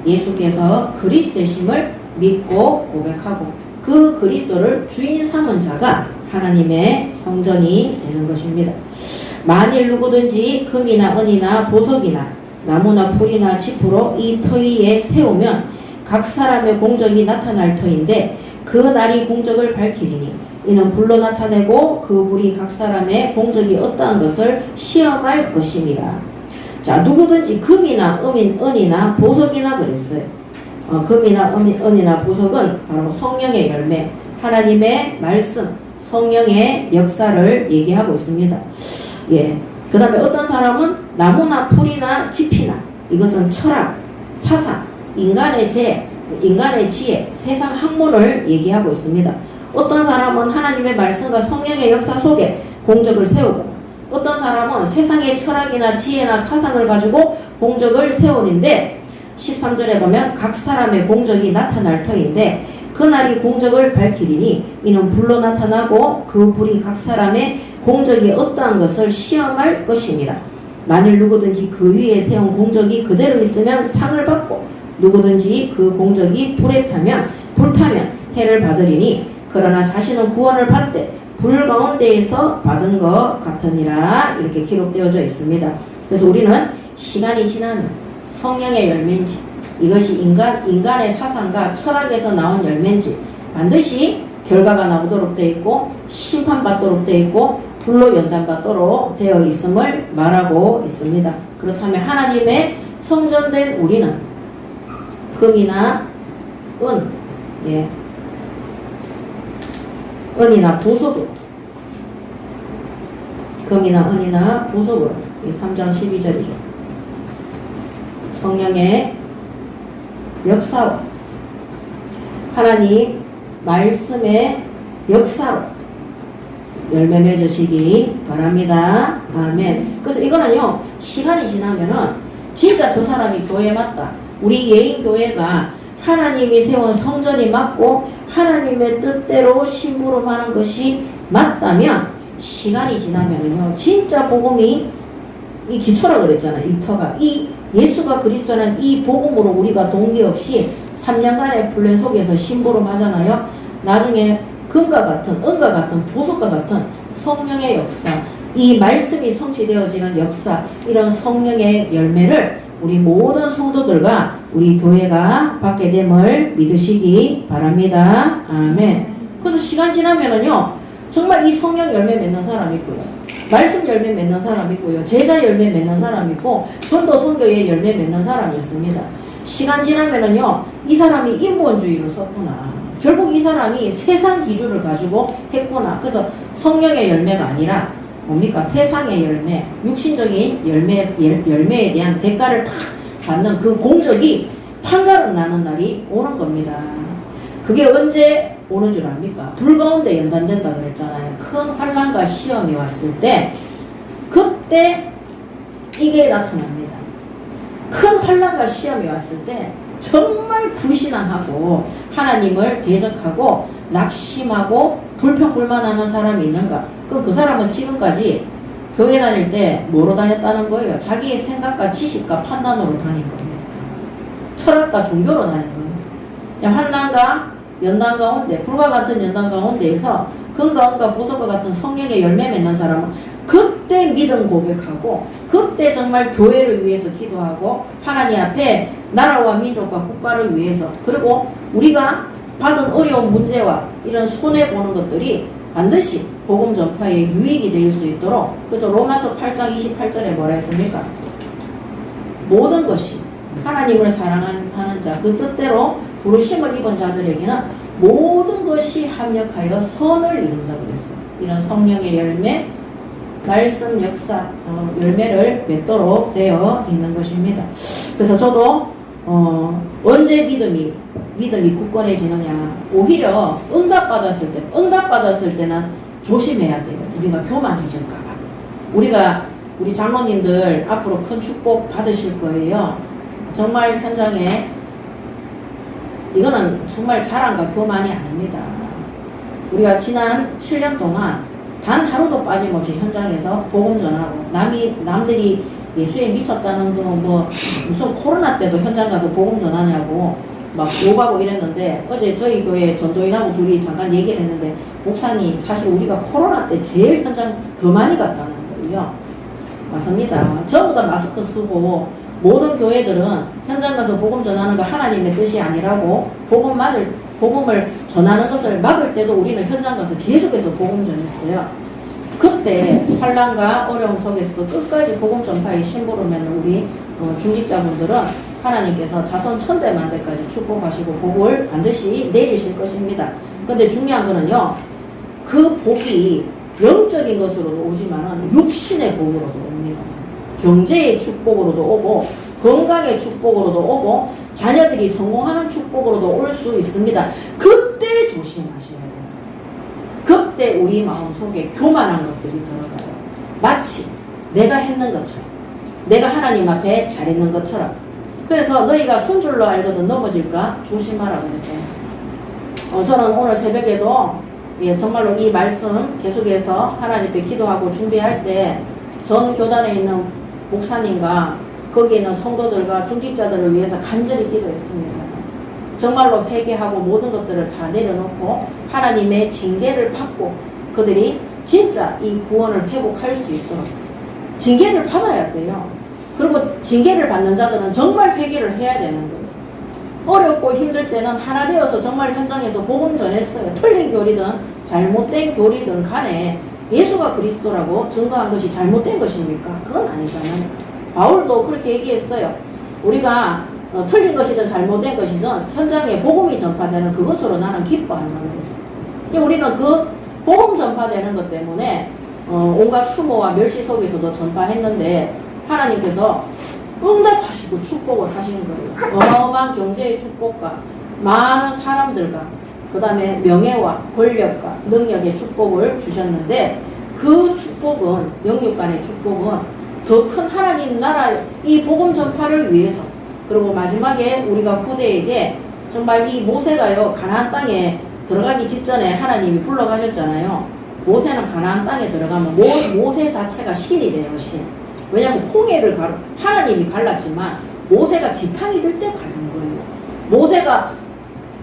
예수께서 그리스도이심을 믿고 고백하고 그 그리스도를 주인 삼은 자가 하나님의 성전이 되는 것입니다. 만일 누구든지 금이나 은이나 보석이나 나무나 풀이나 짚으로 이 터 위에 세우면 각 사람의 공적이 나타날 터인데 그 날이 공적을 밝히리니 이는 불로 나타내고 그 불이 각 사람의 공적이 어떠한 것을 시험할 것임이라. 자, 누구든지 금이나 은이나 보석이나 그랬어요. 금이나 은이나 보석은 바로 성령의 열매, 하나님의 말씀, 성령의 역사를 얘기하고 있습니다. 예. 그 다음에 어떤 사람은 나무나 풀이나 짚이나, 이것은 철학, 사상, 인간의 지혜, 세상 학문을 얘기하고 있습니다. 어떤 사람은 하나님의 말씀과 성령의 역사 속에 공적을 세우고, 어떤 사람은 세상의 철학이나 지혜나 사상을 가지고 공적을 세우는데 13절에 보면 각 사람의 공적이 나타날 터인데 그날이 공적을 밝히리니 이는 불로 나타나고 그 불이 각 사람의 공적이 어떠한 것을 시험할 것이니라. 만일 누구든지 그 위에 세운 공적이 그대로 있으면 상을 받고 누구든지 그 공적이 불타면 해를 받으리니 그러나 자신은 구원을 받되 불 가운데에서 받은 것 같으니라. 이렇게 기록되어져 있습니다. 그래서 우리는 시간이 지나면 성령의 열매인지 이것이 인간의 사상과 철학에서 나온 열매인지 반드시 결과가 나오도록 되어 있고 심판받도록 되어 있고 불로 연단받도록 되어 있음을 말하고 있습니다. 그렇다면 하나님의 성전된 우리는 금이나 은이나 보석으로 금이나 은이나 보석으로 3장 12절이죠. 성령의 역사와 하나님 말씀의 역사로 열매 맺으시기 바랍니다. 아멘. 그래서 이거는요, 시간이 지나면은 진짜 저 사람이 교회 맞다. 우리 예인교회가 하나님이 세운 성전이 맞고 하나님의 뜻대로 심부름하는 것이 맞다면 시간이 지나면은요, 진짜 복음이 이 기초라 그랬잖아요. 이 터가. 이 예수가 그리스도는 이 복음으로 우리가 동기 없이 3년간의 훈련 속에서 심부름 하잖아요. 나중에 금과 같은, 은과 같은, 보석과 같은 성령의 역사, 이 말씀이 성취되어지는 역사, 이런 성령의 열매를 우리 모든 성도들과 우리 교회가 받게 됨을 믿으시기 바랍니다. 아멘. 그래서 시간 지나면은요, 정말 이 성령 열매 맺는 사람 있고요. 말씀 열매 맺는 사람 있고요. 제자 열매 맺는 사람 있고, 전도 선교의 열매 맺는 사람이 있습니다. 시간 지나면은요, 이 사람이 인본주의를 썼구나. 결국 이 사람이 세상 기준을 가지고 했구나. 그래서 성령의 열매가 아니라 뭡니까? 세상의 열매, 육신적인 열매에 대한 대가를 다 받는 그 공적이 판가름 나는 날이 오는 겁니다. 그게 언제 오는 줄 압니까? 불 가운데 연단된다 그랬잖아요. 큰 환난과 시험이 왔을 때 그때 이게 나타납니다. 큰 환난과 시험이 왔을 때 정말 불신앙하고 하나님을 대적하고 낙심하고 불평불만하는 사람이 있는가? 그럼 그 사람은 지금까지 교회 다닐 때 뭐로 다녔다는 거예요? 자기의 생각과 지식과 판단으로 다닌 겁니다. 철학과 종교로 다닌 겁니다. 환난과 연단 가운데, 불과 같은 연단 가운데에서 금과 은과 보석과 같은 성령의 열매 맺는 사람은 그때 믿음 고백하고 그때 정말 교회를 위해서 기도하고 하나님 앞에 나라와 민족과 국가를 위해서, 그리고 우리가 받은 어려운 문제와 이런 손해보는 것들이 반드시 복음 전파에 유익이 될 수 있도록, 그래서 로마서 8장 28절에 뭐라 했습니까? 모든 것이 하나님을 사랑하는 자, 그 뜻대로 부르심을 입은 자들에게는 모든 것이 합력하여 선을 이룬다 그랬어요. 이런 성령의 열매, 말씀 역사, 열매를 맺도록 되어 있는 것입니다. 그래서 저도 언제 믿음이 굳건해지느냐, 오히려 응답받았을 때는 조심해야 돼요. 우리가 교만해질까봐. 우리 장로님들 앞으로 큰 축복 받으실 거예요. 정말 현장에 이거는 정말 자랑과 교만이 아닙니다. 우리가 지난 7년 동안 단 하루도 빠짐없이 현장에서 복음 전하고, 남들이 예수에 미쳤다는 둥, 무슨 코로나 때도 현장 가서 복음 전하냐고 막 욕하고 이랬는데, 어제 저희 교회 전도인하고 둘이 잠깐 얘기를 했는데, 목사님 사실 우리가 코로나 때 제일 현장 더 많이 갔다는 거예요. 맞습니다. 전부 다 마스크 쓰고 모든 교회들은 현장 가서 복음 전하는 거 하나님의 뜻이 아니라고 복음을 전하는 것을 막을 때도 우리는 현장 가서 계속해서 복음 전했어요. 그때 환난과 어려움 속에서도 끝까지 복음 전파에 심부름하는 우리 중직자분들은 하나님께서 자손 천대만대까지 축복하시고 복을 반드시 내리실 것입니다. 근데 중요한 거는요, 그 복이 영적인 것으로도 오지만 육신의 복으로도 옵니다. 경제의 축복으로도 오고 건강의 축복으로도 오고 자녀들이 성공하는 축복으로도 올 수 있습니다. 그때 조심하셔야 돼요. 그때 우리 마음속에 교만한 것들이 들어가요. 마치 내가 했는 것처럼, 내가 하나님 앞에 잘했는 것처럼. 그래서 너희가 손줄로 알거든 넘어질까 조심하라 그랬죠. 저는 오늘 새벽에도 예, 정말로 이 말씀 계속해서 하나님께 기도하고 준비할 때 전 교단에 있는 목사님과 거기에 있는 성도들과 중직자들을 위해서 간절히 기도했습니다. 정말로 회개하고 모든 것들을 다 내려놓고 하나님의 징계를 받고 그들이 진짜 이 구원을 회복할 수 있도록 징계를 받아야 돼요. 그리고 징계를 받는 자들은 정말 회개를 해야 되는 거예요. 어렵고 힘들 때는 하나 되어서 정말 현장에서 복음 전했어요. 틀린 교리든 잘못된 교리든 간에 예수가 그리스도라고 증거한 것이 잘못된 것입니까? 그건 아니잖아요. 바울도 그렇게 얘기했어요. 우리가 틀린 것이든 잘못된 것이든 현장에 복음이 전파되는 그것으로 나는 기뻐한다고 했어요. 우리는 그 복음 전파되는 것 때문에 온갖 수모와 멸시 속에서도 전파했는데 하나님께서 응답하시고 축복을 하시는 거예요. 어마어마한 경제의 축복과 많은 사람들과 그 다음에 명예와 권력과 능력의 축복을 주셨는데 그 축복은 영육 간의 축복은 더 큰 하나님 나라 이 복음 전파를 위해서 그리고 마지막에 우리가 후대에게 정말 이 모세가요 가나안 땅에 들어가기 직전에 하나님이 불러가셨잖아요. 모세는 가나안 땅에 들어가면 모세 자체가 신이 돼요. 신. 왜냐하면 홍해를 하나님이 갈랐지만 모세가 지팡이 들 때 갈른 거예요. 모세가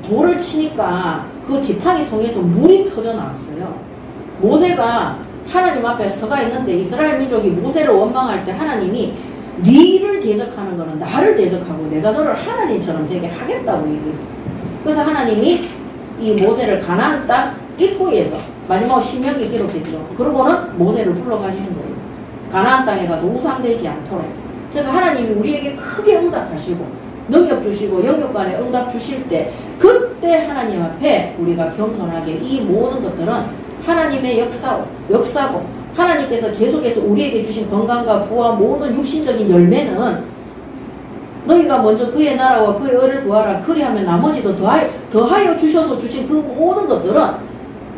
돌을 치니까 그 지팡이 통해서 물이 터져 나왔어요. 모세가 하나님 앞에 서가 있는데 이스라엘 민족이 모세를 원망할 때 하나님이 니를 대적하는 거는 나를 대적하고 내가 너를 하나님처럼 되게 하겠다고 얘기했어요. 그래서 하나님이 이 모세를 가나안 땅 입구에서 마지막 신명기 기록했죠. 그러고는 모세를 불러가시는 거예요. 가나안 땅에 가서 우상되지 않도록. 그래서 하나님이 우리에게 크게 응답하시고 능력 주시고 영역 간에 응답 주실 때 그때 하나님 앞에 우리가 겸손하게 이 모든 것들은 하나님의 역사고 하나님께서 계속해서 우리에게 주신 건강과 부와 모든 육신적인 열매는 너희가 먼저 그의 나라와 그의 의를 구하라 그리하면 나머지도 더하여 주셔서 주신 그 모든 것들은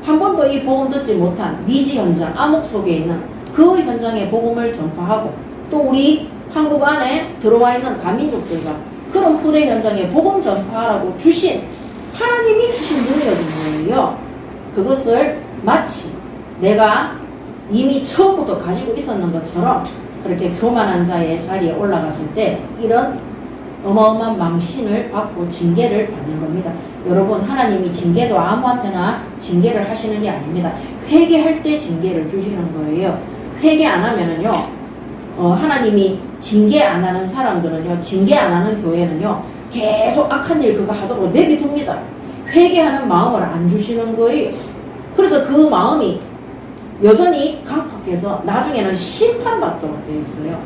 한 번도 이 복음 듣지 못한 미지 현장 암흑 속에 있는 그 현장의 복음을 전파하고 또 우리 한국 안에 들어와 있는 가민족들과 그런 후대 현장에 복음 전파하라고 주신 하나님이 주신 능력인 거예요. 그것을 마치 내가 이미 처음부터 가지고 있었는 것처럼 그렇게 교만한 자의 자리에 올라갔을 때 이런 어마어마한 망신을 받고 징계를 받는 겁니다. 여러분 하나님이 징계도 아무한테나 징계를 하시는 게 아닙니다. 회개할 때 징계를 주시는 거예요. 회개 안 하면은요 하나님이 징계 안 하는 사람들은요 징계 안 하는 교회는요 계속 악한 일 그거 하도록 내비둡니다. 회개하는 마음을 안 주시는 거예요. 그래서 그 마음이 여전히 강팍해서 나중에는 심판받도록 되어 있어요.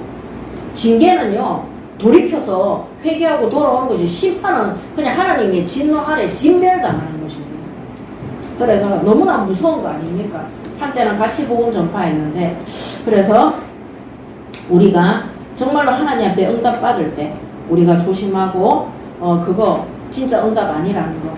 징계는요 돌이켜서 회개하고 돌아오는 것이 심판은 그냥 하나님의 진노 아래 진멸당하는 것입니다. 그래서 너무나 무서운 거 아닙니까? 한때는 같이 복음 전파했는데 그래서 우리가 정말로 하나님 앞에 응답 받을 때 우리가 조심하고 그거 진짜 응답 아니라는 거.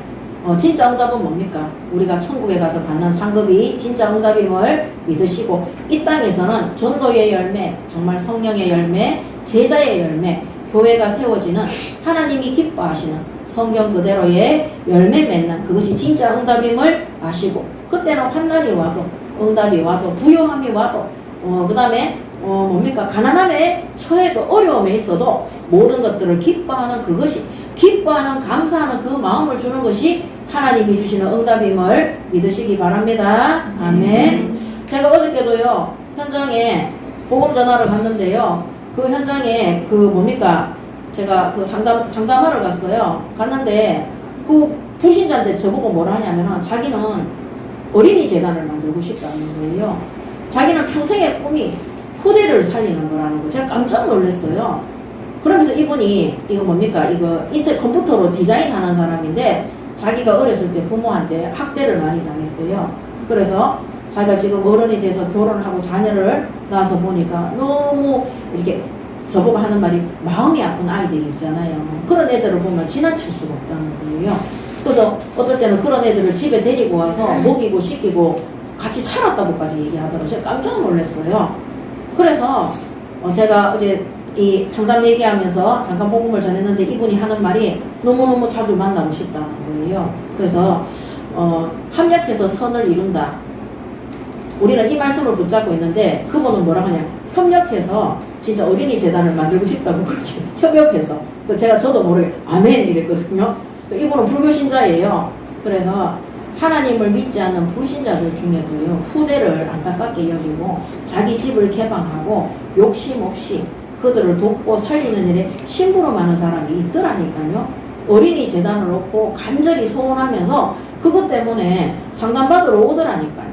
진짜 응답은 뭡니까? 우리가 천국에 가서 받는 상급이 진짜 응답임을 믿으시고 이 땅에서는 전도의 열매, 정말 성령의 열매, 제자의 열매, 교회가 세워지는 하나님이 기뻐하시는 성경 그대로의 열매 맺는 그것이 진짜 응답임을 아시고 그때는 환난이 와도 응답이 와도 부요함이 와도 그 다음에 뭡니까? 가난함에 처해도 어려움에 있어도 모든 것들을 기뻐하는 그것이 기뻐하는 감사하는 그 마음을 주는 것이 하나님이 주시는 응답임을 믿으시기 바랍니다. 아멘. 제가 어저께도요 현장에 복음 전화를 갔는데요 그 현장에 그 뭡니까 제가 그 상담하러 갔어요. 갔는데 그 불신자인데 저보고 뭐라 하냐면은 자기는 어린이 재단을 만들고 싶다는 거예요. 자기는 평생의 꿈이 후대를 살리는 거라는 거. 제가 깜짝 놀랐어요. 그러면서 이분이 이거 뭡니까 이거 컴퓨터로 디자인하는 사람인데 자기가 어렸을 때 부모한테 학대를 많이 당했대요. 그래서 자기가 지금 어른이 돼서 결혼을 하고 자녀를 낳아서 보니까 너무 이렇게 저보고 하는 말이 마음이 아픈 아이들이 있잖아요. 그런 애들을 보면 지나칠 수가 없다는 거예요. 그래서 어떨 때는 그런 애들을 집에 데리고 와서 먹이고 씻기고 같이 살았다고까지 얘기하더라고요. 제가 깜짝 놀랐어요. 그래서 제가 어제 이 상담 얘기하면서 잠깐 복음을 전했는데 이분이 하는 말이 너무너무 자주 만나고 싶다는 거예요. 그래서 합력해서 선을 이룬다. 우리는 이 말씀을 붙잡고 있는데 그분은 뭐라 하냐, 협력해서 진짜 어린이 재단을 만들고 싶다고 그렇게 협업해서, 저도 모르게 아멘 이랬거든요. 이분은 불교 신자예요. 그래서 하나님을 믿지 않는 불신자들 중에도요, 후대를 안타깝게 여기고 자기 집을 개방하고 욕심 없이 그들을 돕고 살리는 일에 심부름하는 사람이 있더라니까요. 어린이 재단을 놓고 간절히 소원하면서 그것 때문에 상담받으러 오더라니까요.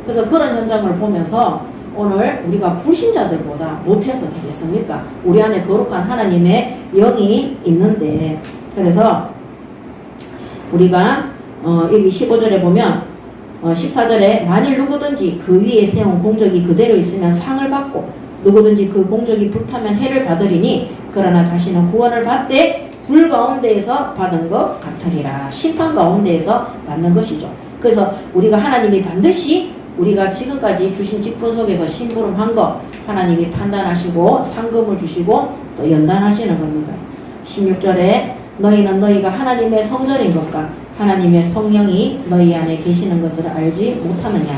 그래서 그런 현장을 보면서 오늘 우리가 불신자들보다 못해서 되겠습니까? 우리 안에 거룩한 하나님의 영이 있는데, 그래서 우리가 여기 15절에 보면 14절에 만일 누구든지 그 위에 세운 공적이 그대로 있으면 상을 받고 누구든지 그 공적이 불타면 해를 받으리니 그러나 자신은 구원을 받되 불 가운데에서 받은 것 같으리라. 심판 가운데에서 받는 것이죠. 그래서 우리가 하나님이 반드시 우리가 지금까지 주신 직분 속에서 심부름한 것 하나님이 판단하시고 상금을 주시고 또 연단하시는 겁니다. 16절에 너희는 너희가 하나님의 성전인 것과 하나님의 성령이 너희 안에 계시는 것을 알지 못하느냐.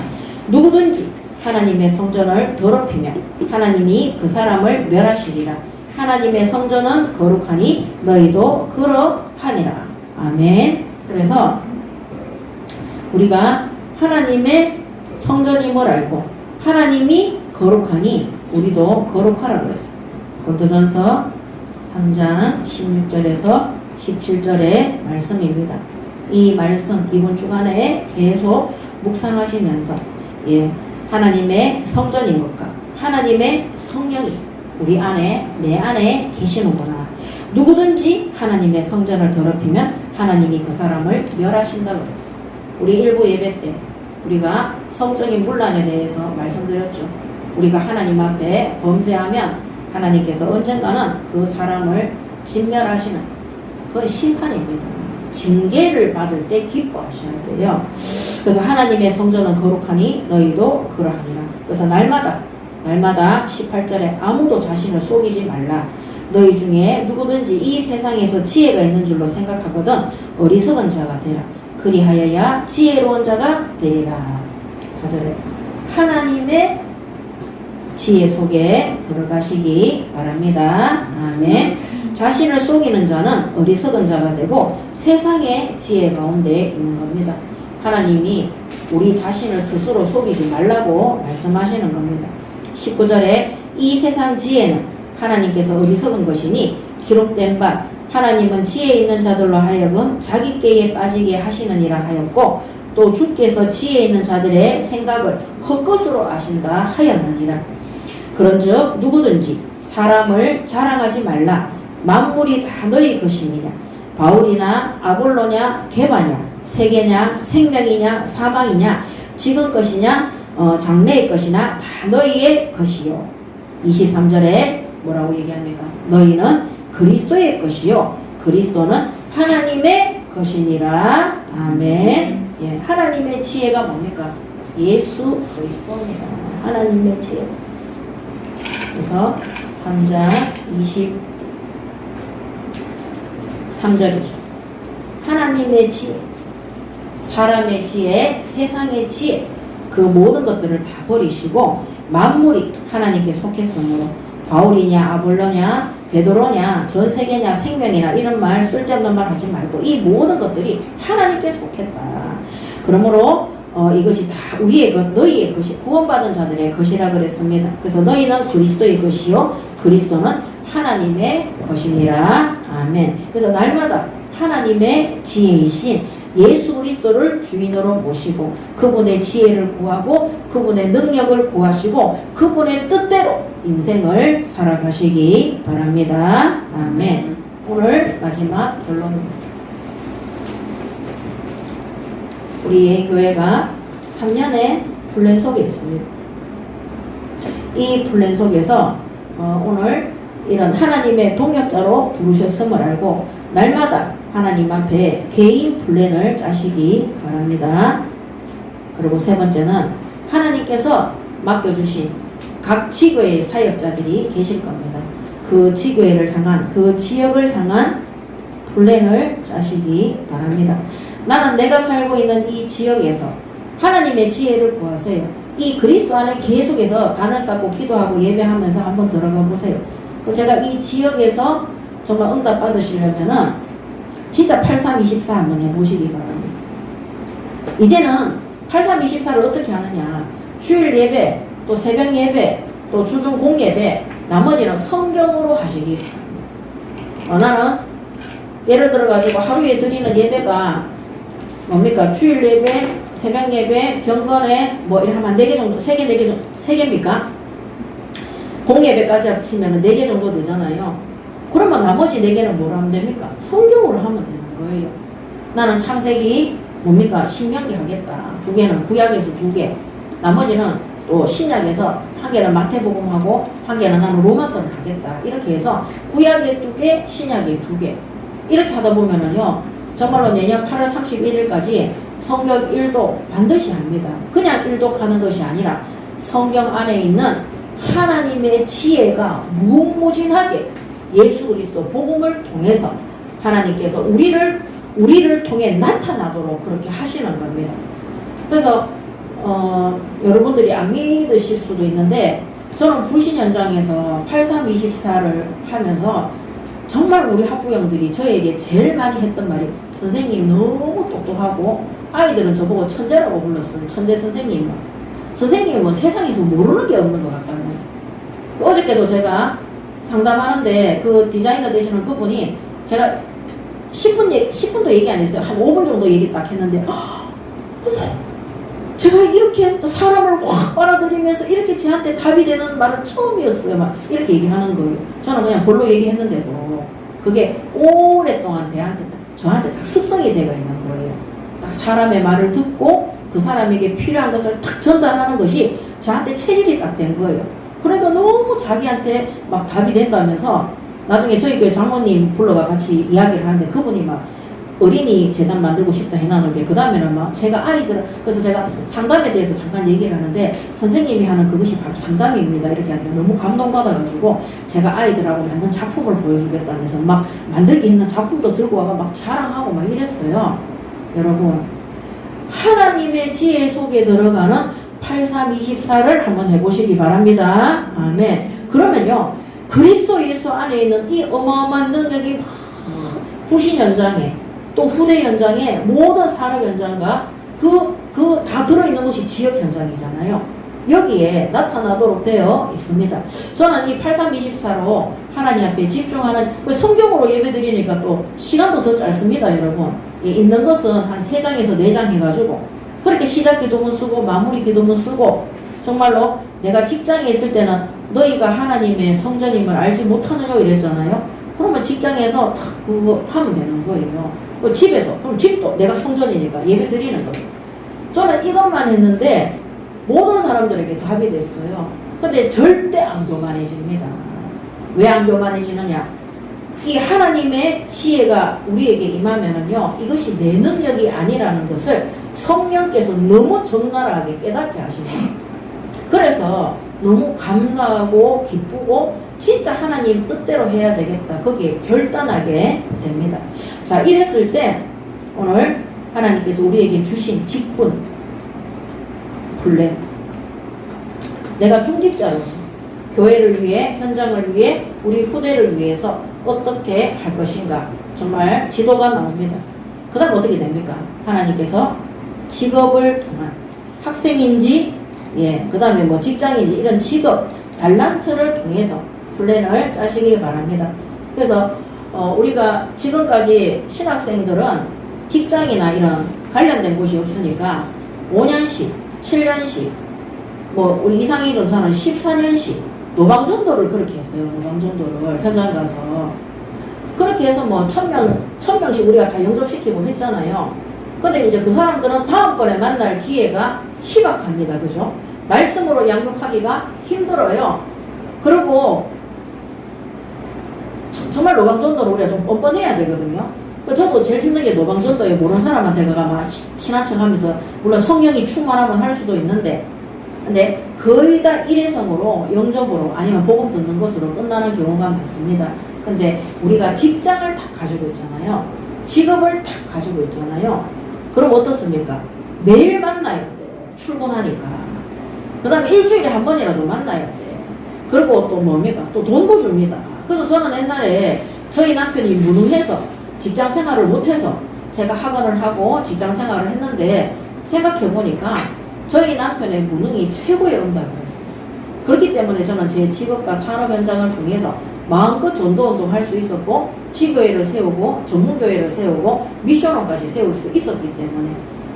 누구든지 하나님의 성전을 더럽히면 하나님이 그 사람을 멸하시리라. 하나님의 성전은 거룩하니 너희도 그러하니라. 아멘. 그래서 우리가 하나님의 성전임을 알고 하나님이 거룩하니 우리도 거룩하라고 그랬어요. 고린도전서 3장 16절에서 17절의 말씀입니다. 이 말씀 이번 주간에 계속 묵상하시면서 하나님의 성전인 것과 하나님의 성령이 우리 안에 내 안에 계시는구나. 누구든지 하나님의 성전을 더럽히면 하나님이 그 사람을 멸하신다고 그랬어요. 우리 일부 예배 때 우리가 성적인 문란에 대해서 말씀드렸죠. 우리가 하나님 앞에 범죄하면 하나님께서 언젠가는 그 사람을 진멸하시는 그건 심판입니다. 징계를 받을 때 기뻐하셔야 돼요. 그래서 하나님의 성전은 거룩하니 너희도 그러하니라. 그래서 날마다 18절에 아무도 자신을 속이지 말라. 너희 중에 누구든지 이 세상에서 지혜가 있는 줄로 생각하거든 어리석은 자가 되라. 그리하여야 지혜로운 자가 되리라. 4절에 하나님의 지혜 속에 들어가시기 바랍니다. 아멘. 자신을 속이는 자는 어리석은 자가 되고 세상의 지혜 가운데 있는 겁니다. 하나님이 우리 자신을 스스로 속이지 말라고 말씀하시는 겁니다. 19절에 이 세상 지혜는 하나님께서 어리석은 것이니 기록된 바 하나님은 지혜 있는 자들로 하여금 자기 꾀에 빠지게 하시느니라 하였고 또 주께서 지혜 있는 자들의 생각을 헛것으로 아신다 하였느니라. 그런즉 누구든지 사람을 자랑하지 말라. 만물이 다 너희 것이니라. 바울이나 아볼로냐 게바냐 세계냐 생명이냐 사망이냐 지금 것이냐 장래의 것이나 다 너희의 것이요. 23절에 뭐라고 얘기합니까? 너희는 그리스도의 것이요 그리스도는 하나님의 것이니라. 아멘. 하나님의 지혜가 뭡니까? 예수 그리스도입니다. 하나님의 지혜. 그래서 3장 23절이죠. 하나님의 지혜, 사람의 지혜, 세상의 지혜, 그 모든 것들을 다 버리시고 만물이 하나님께 속했으므로 바울이냐 아볼로냐 베드로냐 전세계냐 생명이나 이런 말 쓸데없는 말 하지 말고 이 모든 것들이 하나님께 속했다. 그러므로 이것이 다 우리의 것, 너희의 것이 구원받은 자들의 것이라 그랬습니다. 그래서 너희는 그리스도의 것이요 그리스도는 하나님의 것이니라. 아멘. 그래서 날마다 하나님의 지혜이신 예수 그리스도를 주인으로 모시고 그분의 지혜를 구하고 그분의 능력을 구하시고 그분의 뜻대로 인생을 살아가시기 바랍니다. 아멘. 오늘 마지막 결론입니다. 우리 교회가 3년의 플랜 속에 있습니다. 이 플랜 속에서 오늘 이런 하나님의 동역자로 부르셨음을 알고 날마다 하나님 앞에 개인 플랜을 짜시기 바랍니다. 그리고 세 번째는 하나님께서 맡겨주신 각 지교의 사역자들이 계실 겁니다. 그 지교회를 향한 그 지역을 향한 플랜을 짜시기 바랍니다. 나는 내가 살고 있는 이 지역에서 하나님의 지혜를 구하세요. 이 그리스도 안에 계속해서 단을 쌓고 기도하고 예배하면서 한번 들어가 보세요. 제가 이 지역에서 정말 응답 받으시려면은 진짜 8324 한번 해보시기 바랍니다. 이제는 8324를 어떻게 하느냐. 주일 예배, 또 새벽 예배, 또 주중 공예배, 나머지는 성경으로 하시기 바랍니다. 나는 예를 들어가지고 하루에 드리는 예배가 뭡니까? 주일 예배, 새벽 예배, 경건에 뭐 이렇게 하면 4개 정도, 3개, 4개 정도, 3개입니까? 공예배까지 합치면 4개 정도 되잖아요. 그러면 나머지 4개는 뭘 하면 됩니까? 성경으로 하면 되는 거예요. 나는 창세기 뭡니까? 신명기 하겠다. 2개는 구약에서 2개. 나머지는 또 신약에서 1개는 마태복음하고 1개는 나는 로마서를 하겠다. 이렇게 해서 구약에 2개, 신약에 2개. 이렇게 하다 보면은요, 정말로 내년 8월 31일까지 성경 1도 반드시 합니다. 그냥 1도 하는 것이 아니라 성경 안에 있는 하나님의 지혜가 무궁무진하게 예수 그리스도 복음을 통해서 하나님께서 우리를 통해 나타나도록 그렇게 하시는 겁니다. 그래서 여러분들이 안 믿으실 수도 있는데 저는 불신 현장에서 8324를 하면서 정말 우리 학부형들이 저에게 제일 많이 했던 말이 선생님 너무 똑똑하고 아이들은 저보고 천재라고 불렀어요. 천재 선생님. 선생님은 세상에서 모르는 게 없는 것 같다면서. 어저께도 제가 상담하는데 그 디자이너 되시는 그분이 제가 10분도 얘기 안 했어요. 한 5분 정도 얘기 딱 했는데 제가 이렇게 사람을 확 빨아들이면서 이렇게 저한테 답이 되는 말은 처음이었어요. 막 이렇게 얘기하는 거예요. 저는 그냥 볼로 얘기했는데도 그게 오랫동안 저한테 딱 습성이 되어 있는 거예요. 딱 사람의 말을 듣고 그 사람에게 필요한 것을 딱 전달하는 것이 저한테 체질이 딱 된 거예요. 그러니까 너무 자기한테 막 답이 된다면서 나중에 저희 교회 장모님 불러가 같이 이야기를 하는데 그분이 막 어린이 재단 만들고 싶다 해나누게 그 다음에는 막 제가 그래서 제가 상담에 대해서 잠깐 얘기를 하는데 선생님이 하는 그것이 바로 상담입니다 이렇게 하니까 너무 감동받아가지고 제가 아이들하고 만든 작품을 보여주겠다면서 막 만들기 힘든 작품도 들고 와가 막 자랑하고 막 이랬어요. 여러분 하나님의 지혜 속에 들어가는 8324를 한번 해보시기 바랍니다. 아멘. 그러면요 그리스도 예수 안에 있는 이 어마어마한 능력이 불신 현장에 또 후대 현장에 모든 산업 현장과 그 다 들어있는 것이 지역 현장이잖아요. 여기에 나타나도록 되어 있습니다. 저는 이 8324로 하나님 앞에 집중하는 그 성경으로 예배 드리니까 또 시간도 더 짧습니다. 여러분 있는 것은 한 3장에서 4장 해가지고 그렇게 시작 기도문 쓰고 마무리 기도문 쓰고 정말로 내가 직장에 있을 때는 너희가 하나님의 성전임을 알지 못하느냐 이랬잖아요. 그러면 직장에서 다 그거 하면 되는 거예요. 집에서 그럼 집도 내가 성전이니까 예배 드리는 거예요. 저는 이것만 했는데 모든 사람들에게 답이 됐어요. 근데 절대 안 교만해집니다. 왜 안 교만해지느냐? 이 하나님의 지혜가 우리에게 임하면은요 이것이 내 능력이 아니라는 것을 성령께서 너무 적나라하게 깨닫게 하십니다. 그래서 너무 감사하고 기쁘고 진짜 하나님 뜻대로 해야 되겠다. 거기에 결단하게 됩니다. 자, 이랬을 때 오늘 하나님께서 우리에게 주신 직분, 플랜. 내가 중직자로서 교회를 위해, 현장을 위해, 우리 후대를 위해서 어떻게 할 것인가. 정말 지도가 나옵니다. 그 다음 어떻게 됩니까? 하나님께서 직업을 통한 학생인지 그 다음에 뭐 직장인지 이런 직업, 달란트를 통해서 플랜을 짜시기 바랍니다. 그래서 우리가 지금까지 신학생들은 직장이나 이런 관련된 곳이 없으니까 5년씩, 7년씩, 뭐 우리 이상희 전사는 14년씩 노방전도를 그렇게 했어요. 노방전도를 현장 가서 그렇게 해서 뭐 1000명씩 우리가 다 영접시키고 했잖아요. 근데 이제 그 사람들은 다음번에 만날 기회가 희박합니다. 그죠? 말씀으로 양육하기가 힘들어요. 그리고 정말 노방전도를 우리가 좀 뻔뻔해야 되거든요. 저도 제일 힘든 게 노방전도에 모르는 사람한테 가가 막 친한 척 하면서 물론 성령이 충만하면 할 수도 있는데 근데 거의 다 일회성으로 영접으로 아니면 복음 듣는 것으로 끝나는 경우가 많습니다. 근데 우리가 직장을 다 가지고 있잖아요. 직업을 다 가지고 있잖아요. 그럼 어떻습니까? 매일 만나야 돼. 출근하니까. 그 다음에 일주일에 한 번이라도 만나야 돼. 그리고 또 뭡니까? 또 돈도 줍니다. 그래서 저는 옛날에 저희 남편이 무능해서 직장 생활을 못해서 제가 학원을 하고 직장 생활을 했는데 생각해보니까 저희 남편의 무능이 최고의 응답이었어요. 그렇기 때문에 저는 제 직업과 산업 현장을 통해서 마음껏 전도운동 할 수 있었고 지교회를 세우고 전문교회를 세우고 미션원까지 세울 수 있었기 때문에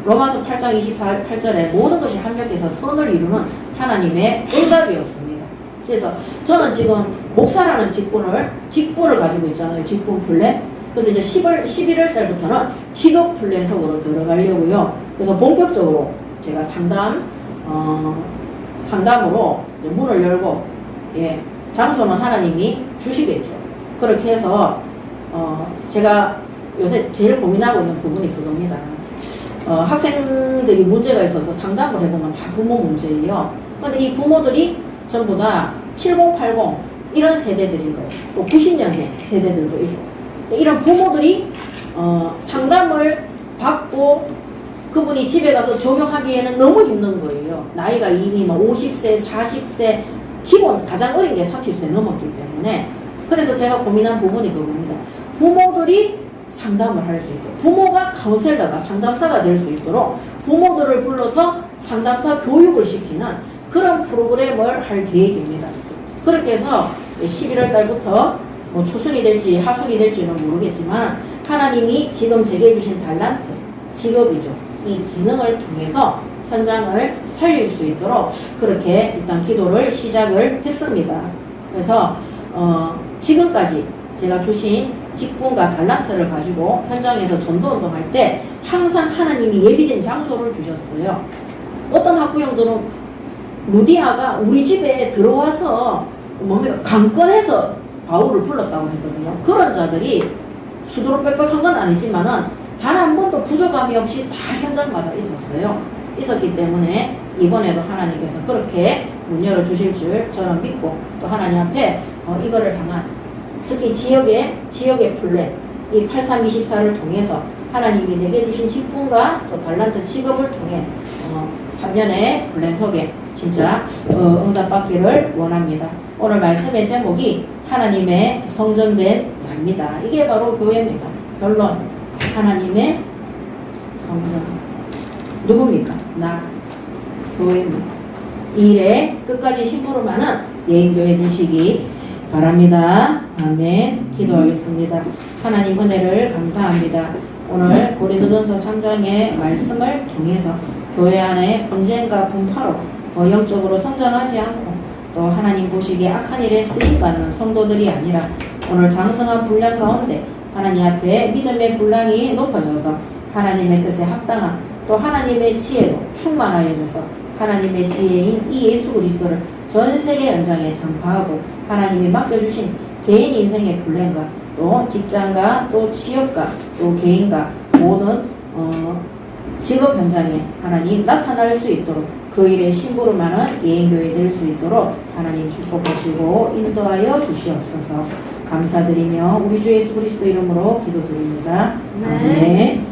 로마서 8장 28절에 모든 것이 합력해서 선을 이루는 하나님의 응답이었습니다. 그래서 저는 지금 목사라는 직분을 가지고 있잖아요. 직분 플랜. 그래서 이제 11월 달부터는 직업 플랜 속으로 들어가려고요. 그래서 본격적으로 제가 상담으로 이제 문을 열고, 예, 장소는 하나님이 주시겠죠. 그렇게 해서, 제가 요새 제일 고민하고 있는 부분이 그겁니다. 학생들이 문제가 있어서 상담을 해보면 다 부모 문제예요. 근데 이 부모들이 전부 다 70, 80 이런 세대들인 거예요. 또 90년생 세대들도 있고. 이런 부모들이 상담을 받고 그분이 집에 가서 적용하기에는 너무 힘든 거예요. 나이가 이미 막 50세, 40세, 기본 가장 어린 게 30세 넘었기 때문에. 그래서 제가 고민한 부분이 그겁니다. 부모들이 상담을 할 수 있도록, 부모가 카운셀러가 상담사가 될 수 있도록 부모들을 불러서 상담사 교육을 시키는 그런 프로그램을 할 계획입니다. 그렇게 해서 11월 달부터 뭐 초순이 될지 하순이 될지는 모르겠지만 하나님이 지금 제게 주신 달란트, 직업이죠. 이 기능을 통해서 현장을 살릴 수 있도록 그렇게 일단 기도를 시작을 했습니다. 그래서 지금까지 제가 주신 직분과 달란트를 가지고 현장에서 전도운동할 때 항상 하나님이 예비된 장소를 주셨어요. 어떤 학부형들은 루디아가 우리 집에 들어와서 뭡니까 강권해서 바울을 불렀다고 했거든요. 그런 자들이 수두룩 빽빽한 건 아니지만은 단 한 번도 부족함이 없이 다 현장마다 있었어요. 있었기 때문에 이번에도 하나님께서 그렇게 문 열어주실 줄 저는 믿고 또 하나님 앞에 이거를 향한 특히 지역의 플랜 이 8324를 통해서 하나님이 내게 주신 직분과 또 달란트 직업을 통해 3년의 플랜 속에 진짜 응답받기를 원합니다. 오늘 말씀의 제목이 하나님의 성전된 나입니다. 이게 바로 교회입니다. 결론 하나님의 성전 누굽니까? 나 교회입니다. 이 일에 끝까지 심부름하는 예인교회 되시기 바랍니다. 아멘. 기도하겠습니다. 하나님 은혜를 감사합니다. 오늘 고린도전서 3장의 말씀을 통해서 교회 안에 분쟁과 분파로 영적으로 성장하지 않고 또 하나님 보시기에 악한 일에 쓰임받는 성도들이 아니라 오늘 장성한 분량 가운데 하나님 앞에 믿음의 분량이 높아져서 하나님의 뜻에 합당한 또 하나님의 지혜로 충만하여져서 하나님의 지혜인 이 예수 그리스도를 전 세계 현장에 전파하고 하나님이 맡겨주신 개인 인생의 플랜과 또 직장과 또 지역과 또 개인과 모든 직업 현장에 하나님 나타날 수 있도록 그 일에 심부름하는 예인교회 될 수 있도록 하나님 축복하시고 인도하여 주시옵소서. 감사드리며 우리 주 예수 그리스도 이름으로 기도드립니다. 아멘.